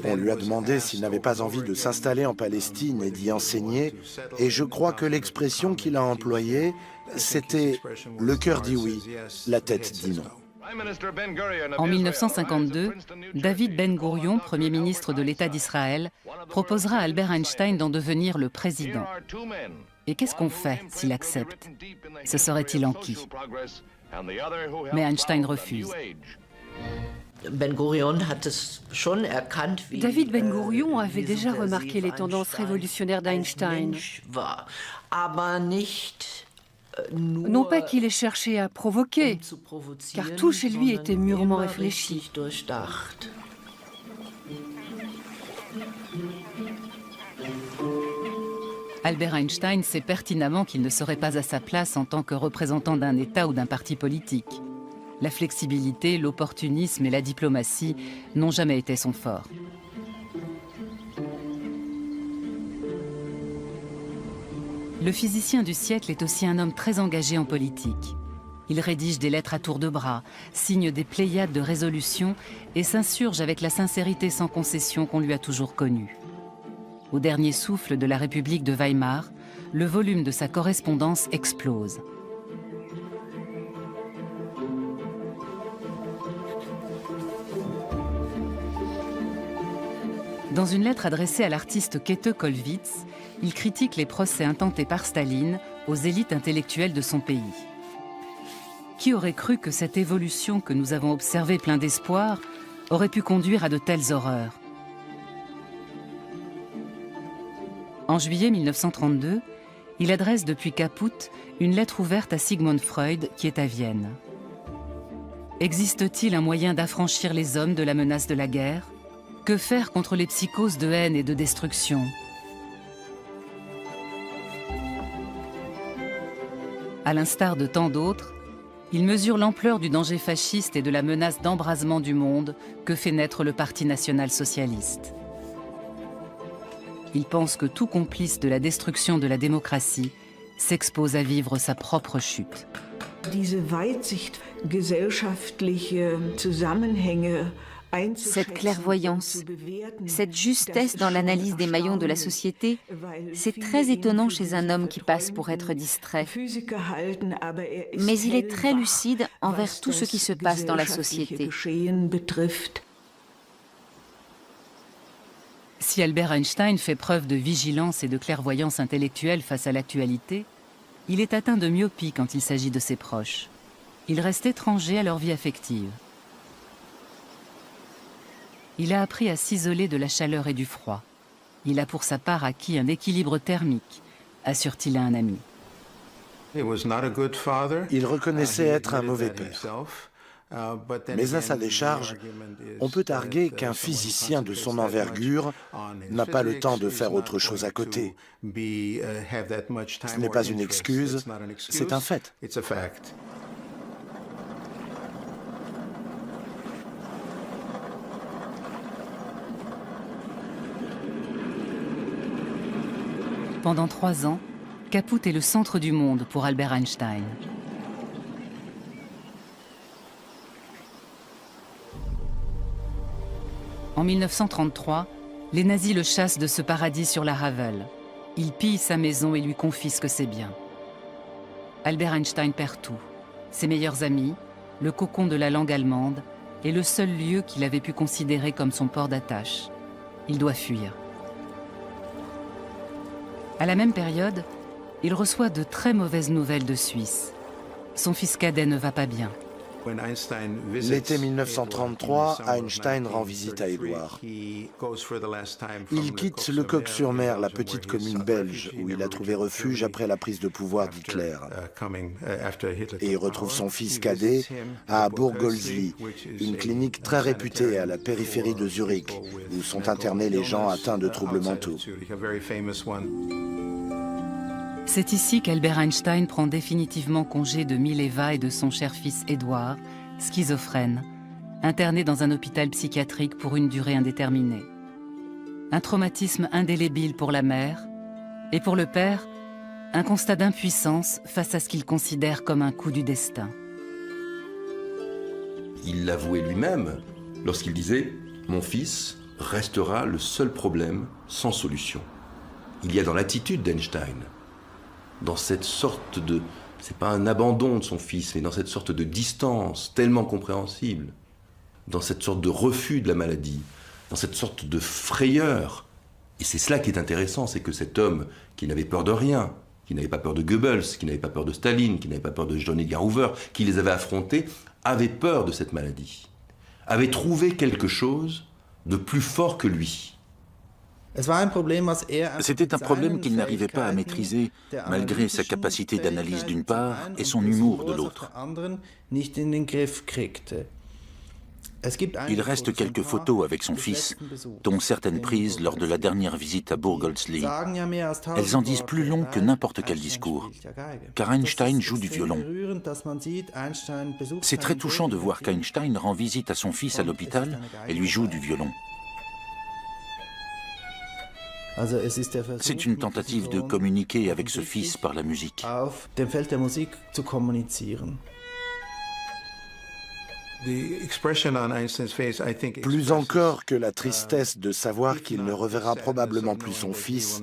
On lui a demandé s'il n'avait pas envie de s'installer en Palestine et d'y enseigner, et je crois que l'expression qu'il a employée, c'était « le cœur dit oui, la tête dit non ». En 1952, David Ben-Gourion, Premier ministre de l'État d'Israël, proposera à Albert Einstein d'en devenir le président. Et qu'est-ce qu'on fait s'il accepte? Se serait-il enquis? Mais Einstein refuse. David Ben-Gourion avait déjà remarqué les tendances révolutionnaires d'Einstein. Non pas qu'il ait cherché à provoquer, car tout chez lui était mûrement réfléchi. Albert Einstein sait pertinemment qu'il ne serait pas à sa place en tant que représentant d'un État ou d'un parti politique. La flexibilité, l'opportunisme et la diplomatie n'ont jamais été son fort. Le physicien du siècle est aussi un homme très engagé en politique. Il rédige des lettres à tour de bras, signe des pléiades de résolutions et s'insurge avec la sincérité sans concession qu'on lui a toujours connue. Au dernier souffle de la République de Weimar, le volume de sa correspondance explose. Dans une lettre adressée à l'artiste Käthe Kollwitz, il critique les procès intentés par Staline aux élites intellectuelles de son pays. Qui aurait cru que cette évolution que nous avons observée plein d'espoir aurait pu conduire à de telles horreurs? En juillet 1932, il adresse depuis Caput une lettre ouverte à Sigmund Freud qui est à Vienne. Existe-t-il un moyen d'affranchir les hommes de la menace de la guerre? Que faire contre les psychoses de haine et de destruction? À l'instar de tant d'autres, il mesure l'ampleur du danger fasciste et de la menace d'embrasement du monde que fait naître le Parti national-socialiste. Il pense que tout complice de la destruction de la démocratie s'expose à vivre sa propre chute. Diese Weitsicht, gesellschaftliche Zusammenhänge Cette clairvoyance, cette justesse dans l'analyse des maillons de la société, c'est très étonnant chez un homme qui passe pour être distrait. Mais il est très lucide envers tout ce qui se passe dans la société. Si Albert Einstein fait preuve de vigilance et de clairvoyance intellectuelle face à l'actualité, il est atteint de myopie quand il s'agit de ses proches. Il reste étranger à leur vie affective. Il a appris à s'isoler de la chaleur et du froid. Il a pour sa part acquis un équilibre thermique, assure-t-il à un ami. Il reconnaissait être un mauvais père. Mais à sa décharge, on peut arguer qu'un physicien de son envergure n'a pas le temps de faire autre chose à côté. Ce n'est pas une excuse, c'est un fait. Pendant 3 ans, Caput est le centre du monde pour Albert Einstein. En 1933, les nazis le chassent de ce paradis sur la Havel. Ils pillent sa maison et lui confisquent ses biens. Albert Einstein perd tout. Ses meilleurs amis, le cocon de la langue allemande et le seul lieu qu'il avait pu considérer comme son port d'attache. Il doit fuir. À la même période, il reçoit de très mauvaises nouvelles de Suisse. Son fils cadet ne va pas bien. L'été 1933, Einstein rend visite à Édouard. Il quitte Le Coq-sur-Mer, la petite commune belge, où il a trouvé refuge après la prise de pouvoir d'Hitler. Et il retrouve son fils cadet à Burgolsli, une clinique très réputée à la périphérie de Zurich, où sont internés les gens atteints de troubles mentaux. C'est ici qu'Albert Einstein prend définitivement congé de Mileva et de son cher fils Édouard, schizophrène, interné dans un hôpital psychiatrique pour une durée indéterminée. Un traumatisme indélébile pour la mère, et pour le père, un constat d'impuissance face à ce qu'il considère comme un coup du destin. Il l'avouait lui-même lorsqu'il disait « Mon fils restera le seul problème sans solution ». Il y a dans l'attitude d'Einstein, dans cette sorte de... c'est pas un abandon de son fils, mais dans cette sorte de distance tellement compréhensible, dans cette sorte de refus de la maladie, dans cette sorte de frayeur. Et c'est cela qui est intéressant, c'est que cet homme qui n'avait peur de rien, qui n'avait pas peur de Goebbels, qui n'avait pas peur de Staline, qui n'avait pas peur de John Edgar Hoover, qui les avait affrontés, avait peur de cette maladie, avait trouvé quelque chose de plus fort que lui. C'était un problème qu'il n'arrivait pas à maîtriser, malgré sa capacité d'analyse d'une part et son humour de l'autre. Il reste quelques photos avec son fils, dont certaines prises lors de la dernière visite à Burgolsli. Elles en disent plus long que n'importe quel discours, car Einstein joue du violon. C'est très touchant de voir qu'Einstein rend visite à son fils à l'hôpital et lui joue du violon. C'est une tentative de communiquer avec ce fils par la musique. Plus encore que la tristesse de savoir qu'il ne reverra probablement plus son fils,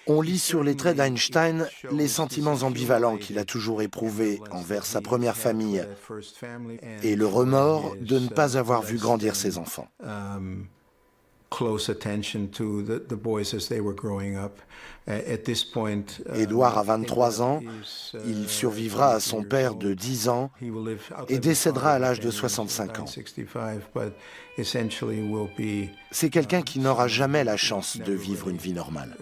on lit sur les traits d'Einstein les sentiments ambivalents qu'il a toujours éprouvés envers sa première famille et le remords de ne pas avoir vu grandir ses enfants. Édouard a 23 ans, il survivra à son père de 10 ans et décédera à l'âge de 65 ans. C'est quelqu'un qui n'aura jamais la chance de vivre une vie normale.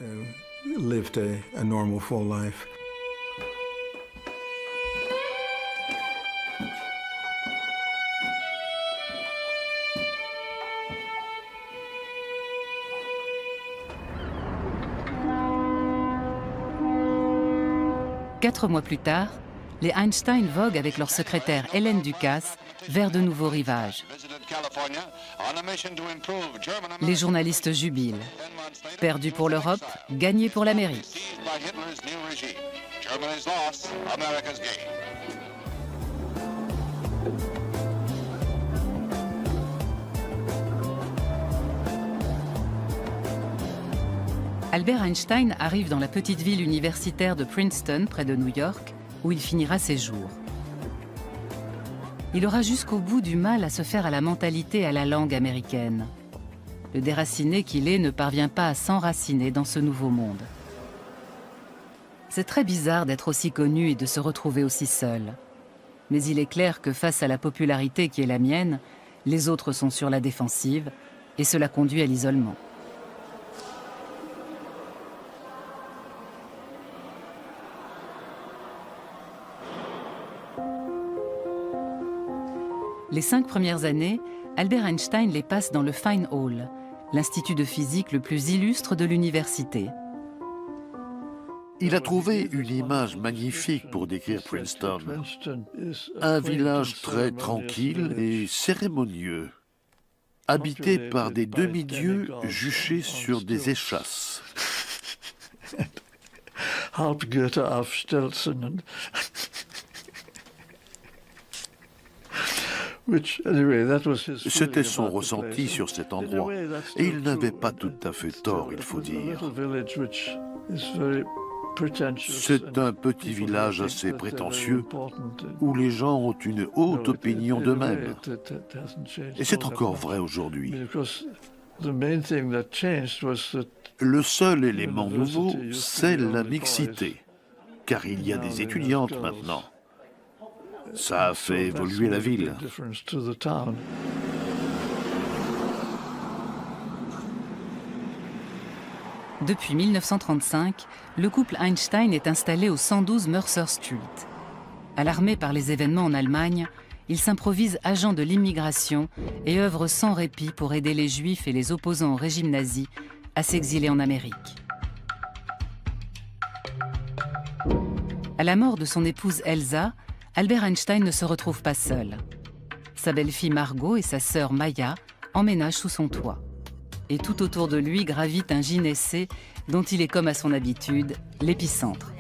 Quatre mois plus tard, les Einstein voguent avec leur secrétaire Hélène Ducasse vers de nouveaux rivages. Les journalistes jubilent. Perdu pour l'Europe, gagné pour l'Amérique. Albert Einstein arrive dans la petite ville universitaire de Princeton, près de New York, où il finira ses jours. Il aura jusqu'au bout du mal à se faire à la mentalité et à la langue américaine. Le déraciné qu'il est ne parvient pas à s'enraciner dans ce nouveau monde. C'est très bizarre d'être aussi connu et de se retrouver aussi seul. Mais il est clair que face à la popularité qui est la mienne, les autres sont sur la défensive et cela conduit à l'isolement. Les 5 premières années, Albert Einstein les passe dans le Fine Hall, l'institut de physique le plus illustre de l'université. Il a trouvé une image magnifique pour décrire Princeton. Un village très tranquille et cérémonieux, habité par des demi-dieux juchés sur des échasses. C'était son ressenti sur cet endroit, et il n'avait pas tout à fait tort, il faut dire. C'est un petit village assez prétentieux, où les gens ont une haute opinion d'eux-mêmes. Et c'est encore vrai aujourd'hui. Le seul élément nouveau, c'est la mixité, car il y a des étudiantes maintenant. Ça a fait évoluer la ville. Depuis 1935, le couple Einstein est installé au 112 Mercer Street. Alarmé par les événements en Allemagne, il s'improvise agent de l'immigration et œuvre sans répit pour aider les Juifs et les opposants au régime nazi à s'exiler en Amérique. À la mort de son épouse Elsa, Albert Einstein ne se retrouve pas seul. Sa belle-fille Margot et sa sœur Maya emménagent sous son toit. Et tout autour de lui gravite un gynécée dont il est, comme à son habitude, l'épicentre.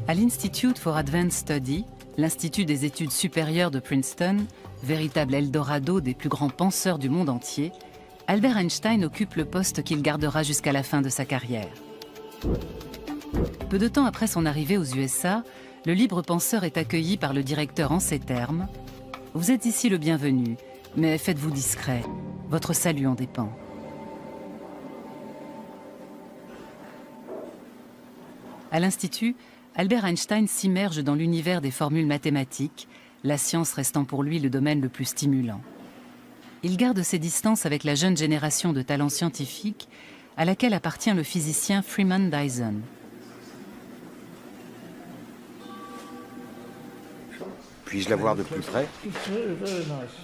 À l'Institute for Advanced Study, l'Institut des études supérieures de Princeton, véritable Eldorado des plus grands penseurs du monde entier, Albert Einstein occupe le poste qu'il gardera jusqu'à la fin de sa carrière. Peu de temps après son arrivée aux USA, le libre penseur est accueilli par le directeur en ces termes : « Vous êtes ici le bienvenu, mais faites-vous discret, votre salut en dépend. » À l'Institut, Albert Einstein s'immerge dans l'univers des formules mathématiques, la science restant pour lui le domaine le plus stimulant. Il garde ses distances avec la jeune génération de talents scientifiques à laquelle appartient le physicien Freeman Dyson. Puis-je la voir de plus près?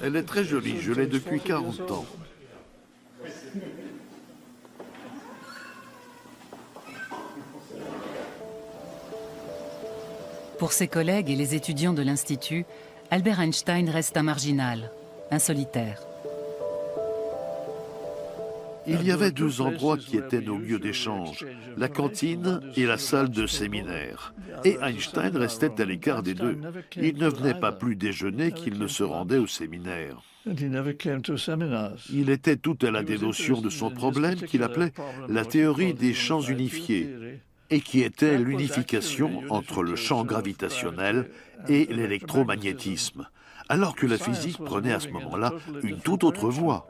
Elle est très jolie, je l'ai depuis 40 ans. Pour ses collègues et les étudiants de l'Institut, Albert Einstein reste un marginal, un solitaire. Il y avait 2 endroits qui étaient nos lieux d'échange, la cantine et la salle de séminaire. Et Einstein restait à l'écart des deux. Il ne venait pas plus déjeuner qu'il ne se rendait au séminaire. Il était tout à la dénotion de son problème qu'il appelait la théorie des champs unifiés, et qui était l'unification entre le champ gravitationnel et l'électromagnétisme, alors que la physique prenait à ce moment-là une toute autre voie.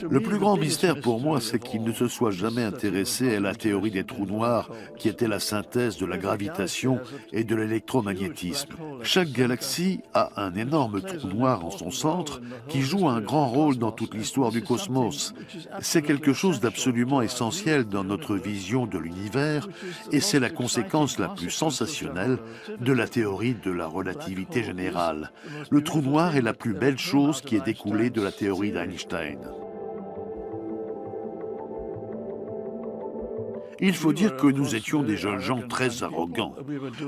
Le plus grand mystère pour moi, c'est qu'il ne se soit jamais intéressé à la théorie des trous noirs, qui était la synthèse de la gravitation et de l'électromagnétisme. Chaque galaxie a un énorme trou noir en son centre qui joue un grand rôle dans toute l'histoire du cosmos. C'est quelque chose d'absolument essentiel dans notre vision de l'univers et c'est la conséquence la plus sensationnelle de la théorie de la relativité générale. Le trou noir est la plus belle chose qui est découlée de la théorie d'Einstein. Il faut dire que nous étions des jeunes gens très arrogants.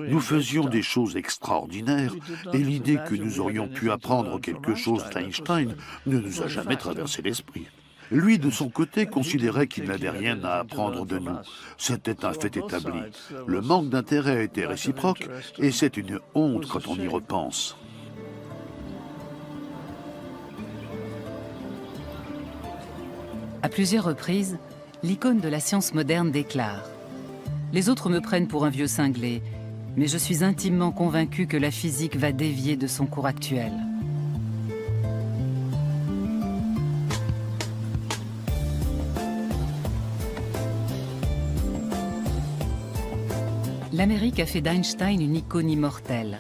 Nous faisions des choses extraordinaires et l'idée que nous aurions pu apprendre quelque chose d'Einstein ne nous a jamais traversé l'esprit. Lui, de son côté, considérait qu'il n'avait rien à apprendre de nous. C'était un fait établi. Le manque d'intérêt était réciproque et c'est une honte quand on y repense. À plusieurs reprises, l'icône de la science moderne déclare « Les autres me prennent pour un vieux cinglé, mais je suis intimement convaincu que la physique va dévier de son cours actuel. » L'Amérique a fait d'Einstein une icône immortelle,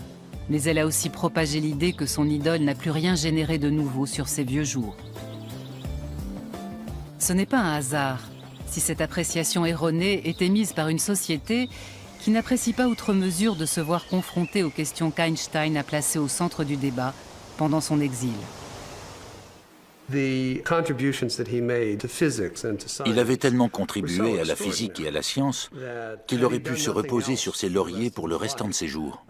mais elle a aussi propagé l'idée que son idole n'a plus rien généré de nouveau sur ses vieux jours. Ce n'est pas un hasard si cette appréciation erronée est émise par une société qui n'apprécie pas outre mesure de se voir confrontée aux questions qu'Einstein a placées au centre du débat pendant son exil. Il avait tellement contribué à la physique et à la science qu'il aurait pu se reposer sur ses lauriers pour le restant de ses jours.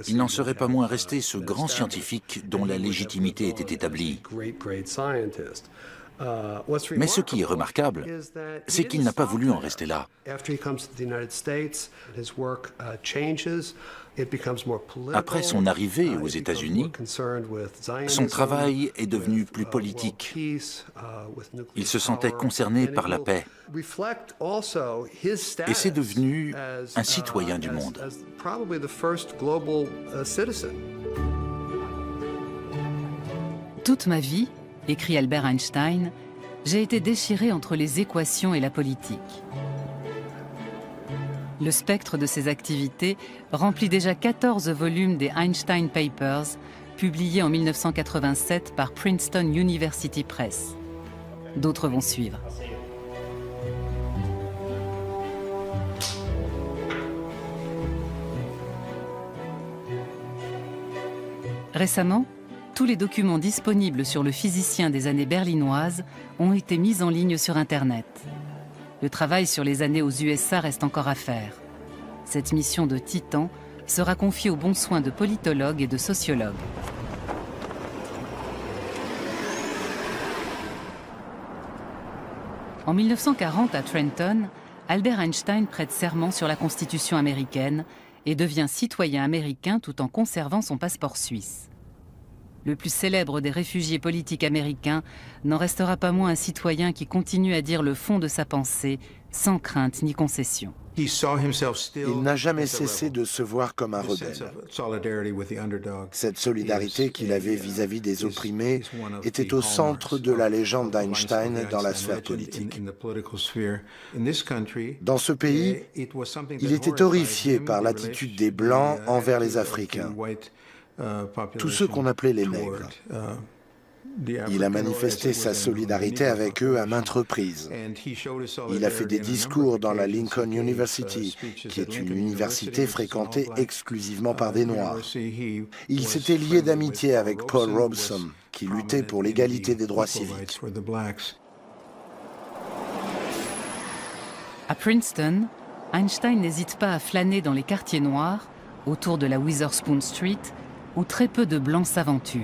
Il n'en serait pas moins resté ce grand scientifique dont la légitimité était établie. Mais ce qui est remarquable, c'est qu'il n'a pas voulu en rester là. Après son arrivée aux États-Unis, son travail est devenu plus politique. Il se sentait concerné par la paix. Et c'est devenu un citoyen du monde. Toute ma vie, écrit Albert Einstein, j'ai été déchiré entre les équations et la politique. Le spectre de ses activités remplit déjà 14 volumes des Einstein Papers, publiés en 1987 par Princeton University Press. D'autres vont suivre. Récemment, tous les documents disponibles sur le physicien des années berlinoises ont été mis en ligne sur Internet. Le travail sur les années aux USA reste encore à faire. Cette mission de titan sera confiée aux bons soins de politologues et de sociologues. En 1940, à Trenton, Albert Einstein prête serment sur la Constitution américaine et devient citoyen américain tout en conservant son passeport suisse. Le plus célèbre des réfugiés politiques américains n'en restera pas moins un citoyen qui continue à dire le fond de sa pensée, sans crainte ni concession. Il n'a jamais cessé de se voir comme un rebelle. Cette solidarité qu'il avait vis-à-vis des opprimés était au centre de la légende d'Einstein dans la sphère politique. Dans ce pays, il était horrifié par l'attitude des Blancs envers les Africains, tous ceux qu'on appelait les nègres. Il a manifesté sa solidarité avec eux à maintes reprises. Il a fait des discours dans la Lincoln University, qui est une université fréquentée exclusivement par des Noirs. Il s'était lié d'amitié avec Paul Robeson, qui luttait pour l'égalité des droits civiques. À Princeton, Einstein n'hésite pas à flâner dans les quartiers noirs, autour de la Witherspoon Street, où très peu de Blancs s'aventurent.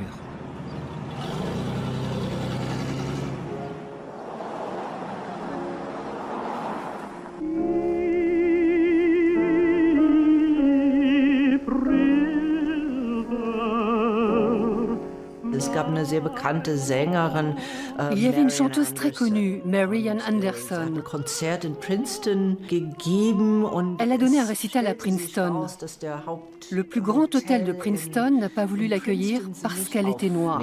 Il y avait une chanteuse très connue, Marian Anderson. Elle a donné un récital à Princeton. Le plus grand hôtel de Princeton n'a pas voulu l'accueillir parce qu'elle était noire.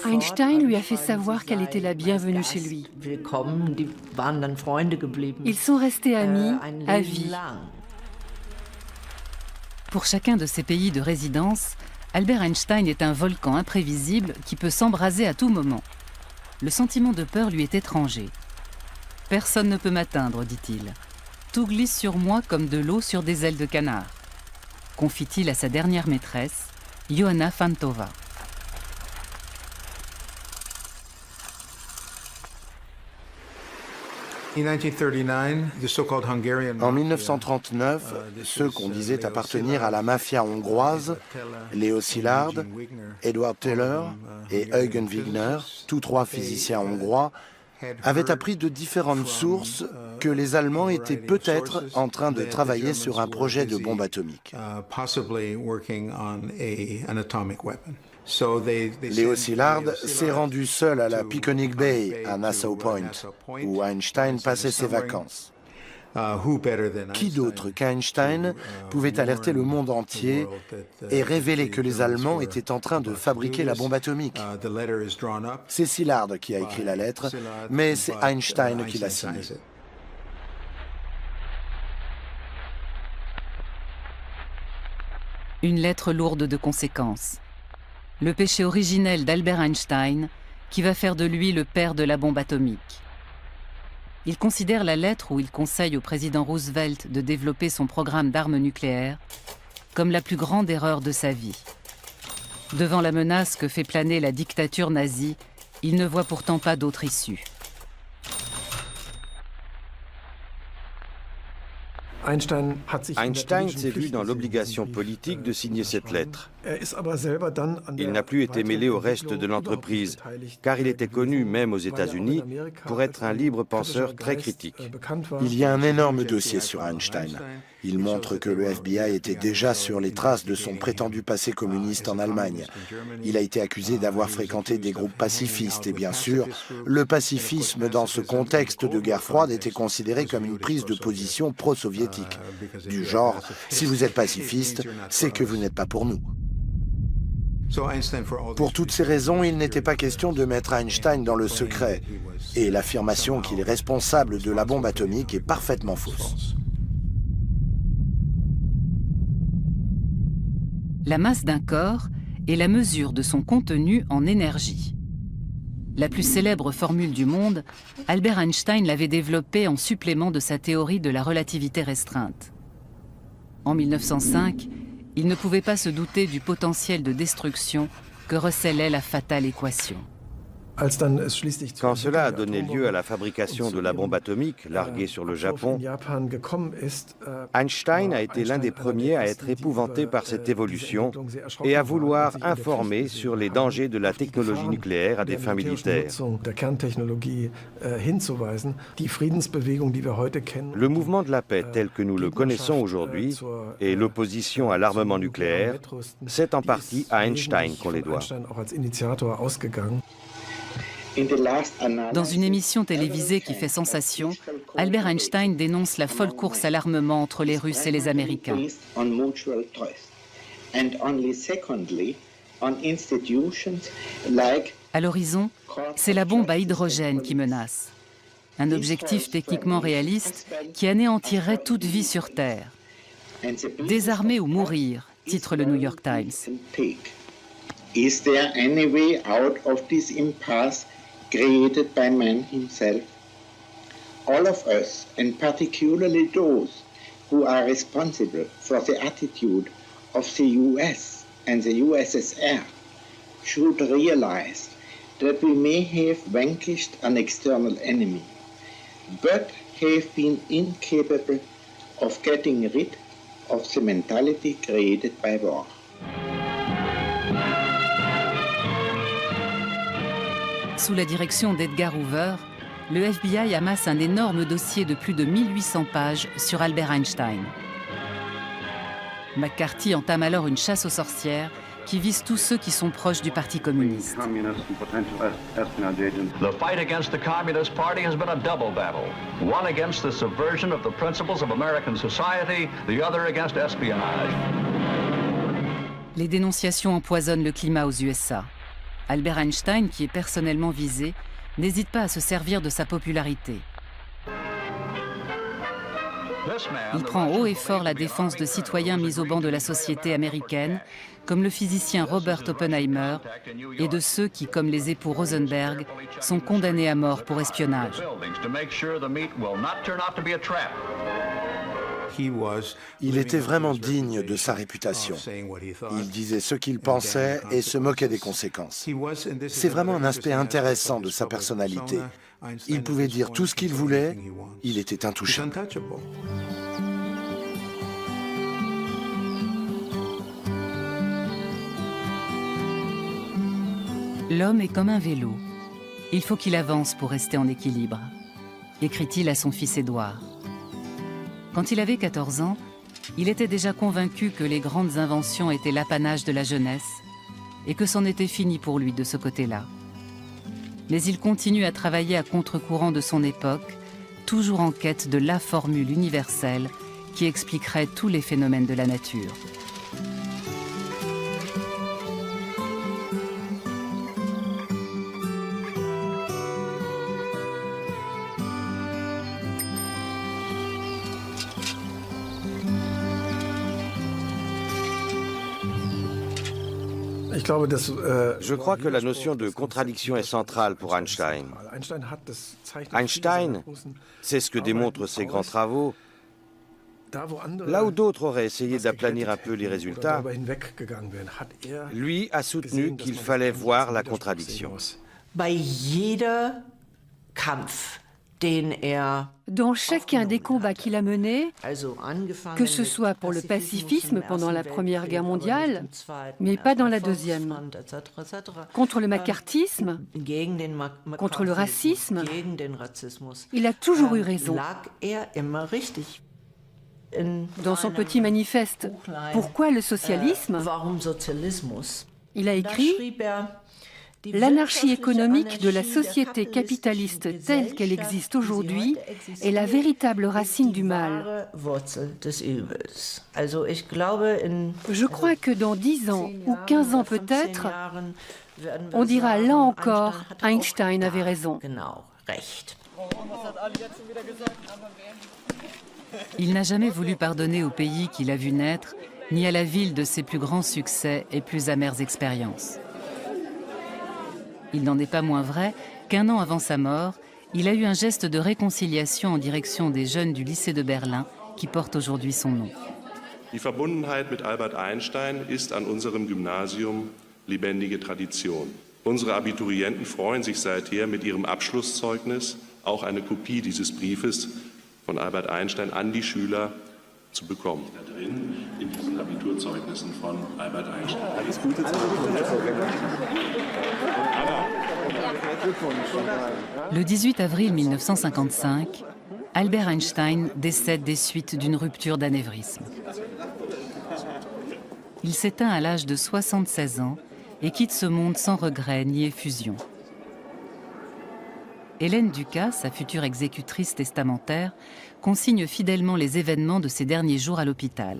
Einstein lui a fait savoir qu'elle était la bienvenue chez lui. Ils sont restés amis à vie. Pour chacun de ces pays de résidence, Albert Einstein est un volcan imprévisible qui peut s'embraser à tout moment. Le sentiment de peur lui est étranger. « Personne ne peut m'atteindre, dit-il. Tout glisse sur moi comme de l'eau sur des ailes de canard. » Confie-t-il à sa dernière maîtresse, Johanna Fantova. En 1939, ceux qu'on disait appartenir à la mafia hongroise, Leo Szilard, Edward Teller et Eugen Wigner, tous trois physiciens hongrois, avaient appris de différentes sources que les Allemands étaient peut-être en train de travailler sur un projet de bombe atomique. Leo Szilard s'est rendu seul à la Peconic Bay, à Nassau Point, où Einstein passait ses vacances. Qui d'autre qu'Einstein pouvait alerter le monde entier et révéler que les Allemands étaient en train de fabriquer la bombe atomique? C'est Szilard qui a écrit la lettre, mais c'est Einstein qui l'a signée. Une lettre lourde de conséquences. Le péché originel d'Albert Einstein, qui va faire de lui le père de la bombe atomique. Il considère la lettre où il conseille au président Roosevelt de développer son programme d'armes nucléaires comme la plus grande erreur de sa vie. Devant la menace que fait planer la dictature nazie, il ne voit pourtant pas d'autre issue. Einstein s'est vu dans l'obligation politique de signer cette lettre. Il n'a plus été mêlé au reste de l'entreprise, car il était connu, même aux États-Unis, pour être un libre penseur très critique. Il y a un énorme dossier sur Einstein. Il montre que le FBI était déjà sur les traces de son prétendu passé communiste en Allemagne. Il a été accusé d'avoir fréquenté des groupes pacifistes et bien sûr, le pacifisme dans ce contexte de guerre froide était considéré comme une prise de position pro-soviétique. Du genre, si vous êtes pacifiste, c'est que vous n'êtes pas pour nous. Pour toutes ces raisons, il n'était pas question de mettre Einstein dans le secret. Et l'affirmation qu'il est responsable de la bombe atomique est parfaitement fausse. La masse d'un corps est la mesure de son contenu en énergie. La plus célèbre formule du monde, Albert Einstein l'avait développée en supplément de sa théorie de la relativité restreinte. En 1905, il ne pouvait pas se douter du potentiel de destruction que recelait la fatale équation. Quand cela a donné lieu à la fabrication de la bombe atomique larguée sur le Japon, Einstein a été l'un des premiers à être épouvanté par cette évolution et à vouloir informer sur les dangers de la technologie nucléaire à des fins militaires. Le mouvement de la paix tel que nous le connaissons aujourd'hui et l'opposition à l'armement nucléaire, c'est en partie à Einstein qu'on les doit. Dans une émission télévisée qui fait sensation, Albert Einstein dénonce la folle course à l'armement entre les Russes et les Américains. À l'horizon, c'est la bombe à hydrogène qui menace. Un objectif techniquement réaliste qui anéantirait toute vie sur Terre. Désarmer ou mourir, titre le New York Times. Is there any way out of this impasse created by man himself? All of us, and particularly those who are responsible for the attitude of the US and the USSR, should realize that we may have vanquished an external enemy, but have been incapable of getting rid of the mentality created by war. Sous la direction d'Edgar Hoover, le FBI amasse un énorme dossier de plus de 1800 pages sur Albert Einstein. McCarthy entame alors une chasse aux sorcières qui vise tous ceux qui sont proches du Parti communiste. The fight against the Communist Party has been a double battle. One against the subversion of the principles of American society, the other against espionage. Les dénonciations empoisonnent le climat aux USA. Albert Einstein, qui est personnellement visé, n'hésite pas à se servir de sa popularité. Il prend haut et fort la défense de citoyens mis au banc de la société américaine, comme le physicien Robert Oppenheimer, et de ceux qui, comme les époux Rosenberg, sont condamnés à mort pour espionnage. Il était vraiment digne de sa réputation. Il disait ce qu'il pensait et se moquait des conséquences. C'est vraiment un aspect intéressant de sa personnalité. Il pouvait dire tout ce qu'il voulait, il était intouchable. L'homme est comme un vélo. Il faut qu'il avance pour rester en équilibre, écrit-il à son fils Édouard. Quand il avait 14 ans, il était déjà convaincu que les grandes inventions étaient l'apanage de la jeunesse et que c'en était fini pour lui de ce côté-là. Mais il continue à travailler à contre-courant de son époque, toujours en quête de la formule universelle qui expliquerait tous les phénomènes de la nature. Je crois que la notion de contradiction est centrale pour Einstein. Einstein, c'est ce que démontrent ses grands travaux. Là où d'autres auraient essayé d'aplanir un peu les résultats, lui a soutenu qu'il fallait voir la contradiction. Dans chacun des combats qu'il a menés, que ce soit pour le pacifisme pendant la Première Guerre mondiale, mais pas dans la Deuxième, contre le macartisme, contre le racisme, il a toujours eu raison. Dans son petit manifeste « Pourquoi le socialisme ?», il a écrit « L'anarchie économique de la société capitaliste telle qu'elle existe aujourd'hui est la véritable racine du mal. » Je crois que dans 10 ans ou 15 ans peut-être, on dira là encore, Einstein avait raison. Il n'a jamais voulu pardonner au pays qu'il a vu naître, ni à la ville de ses plus grands succès et plus amères expériences. Il n'en est pas moins vrai qu'un an avant sa mort, il a eu un geste de réconciliation en direction des jeunes du lycée de Berlin qui porte aujourd'hui son nom. Die Verbundenheit mit Albert Einstein ist an unserem Gymnasium lebendige Tradition. Unsere Abiturienten freuen sich seither mit ihrem Abschlusszeugnis auch eine Kopie dieses Briefes von Albert Einstein an die Schüler zu bekommen. Da drin in diesen Abiturzeugnissen von Albert Einstein. Alles Gute zum Le 18 avril 1955, Albert Einstein décède des suites d'une rupture d'anévrisme. Il s'éteint à l'âge de 76 ans et quitte ce monde sans regret ni effusion. Hélène Ducas, sa future exécutrice testamentaire, consigne fidèlement les événements de ses derniers jours à l'hôpital.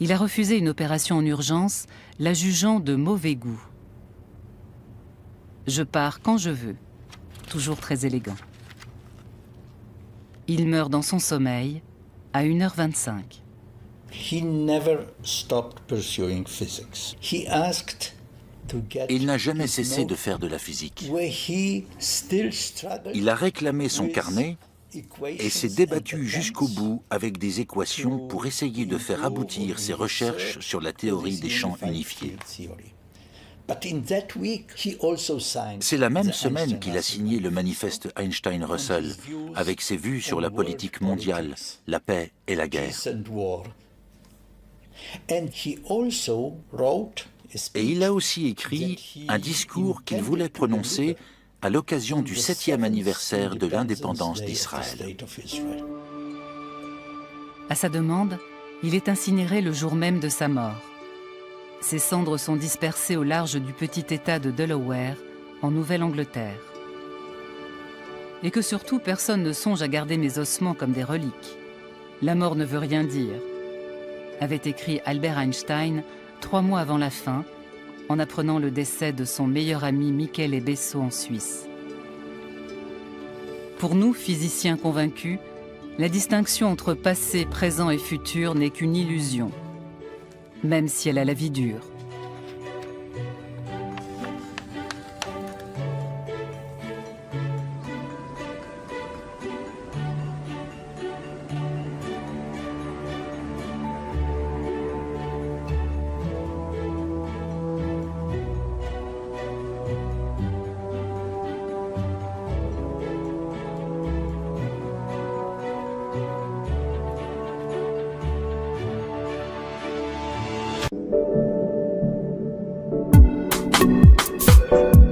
Il a refusé une opération en urgence, la jugeant de mauvais goût. « Je pars quand je veux », toujours très élégant. Il meurt dans son sommeil à 1h25. Il n'a jamais cessé de faire de la physique. Il a réclamé son carnet et s'est débattu jusqu'au bout avec des équations pour essayer de faire aboutir ses recherches sur la théorie des champs unifiés. C'est la même semaine qu'il a signé le manifeste Einstein-Russell, avec ses vues sur la politique mondiale, la paix et la guerre. Et il a aussi écrit un discours qu'il voulait prononcer à l'occasion du 7e anniversaire de l'indépendance d'Israël. À sa demande, il est incinéré le jour même de sa mort. Ses cendres sont dispersées au large du petit État de Delaware, en Nouvelle-Angleterre. Et que surtout personne ne songe à garder mes ossements comme des reliques. La mort ne veut rien dire, avait écrit Albert Einstein 3 mois avant la fin, en apprenant le décès de son meilleur ami Michele Besso en Suisse. Pour nous, physiciens convaincus, la distinction entre passé, présent et futur n'est qu'une illusion, même si elle a la vie dure. Londres.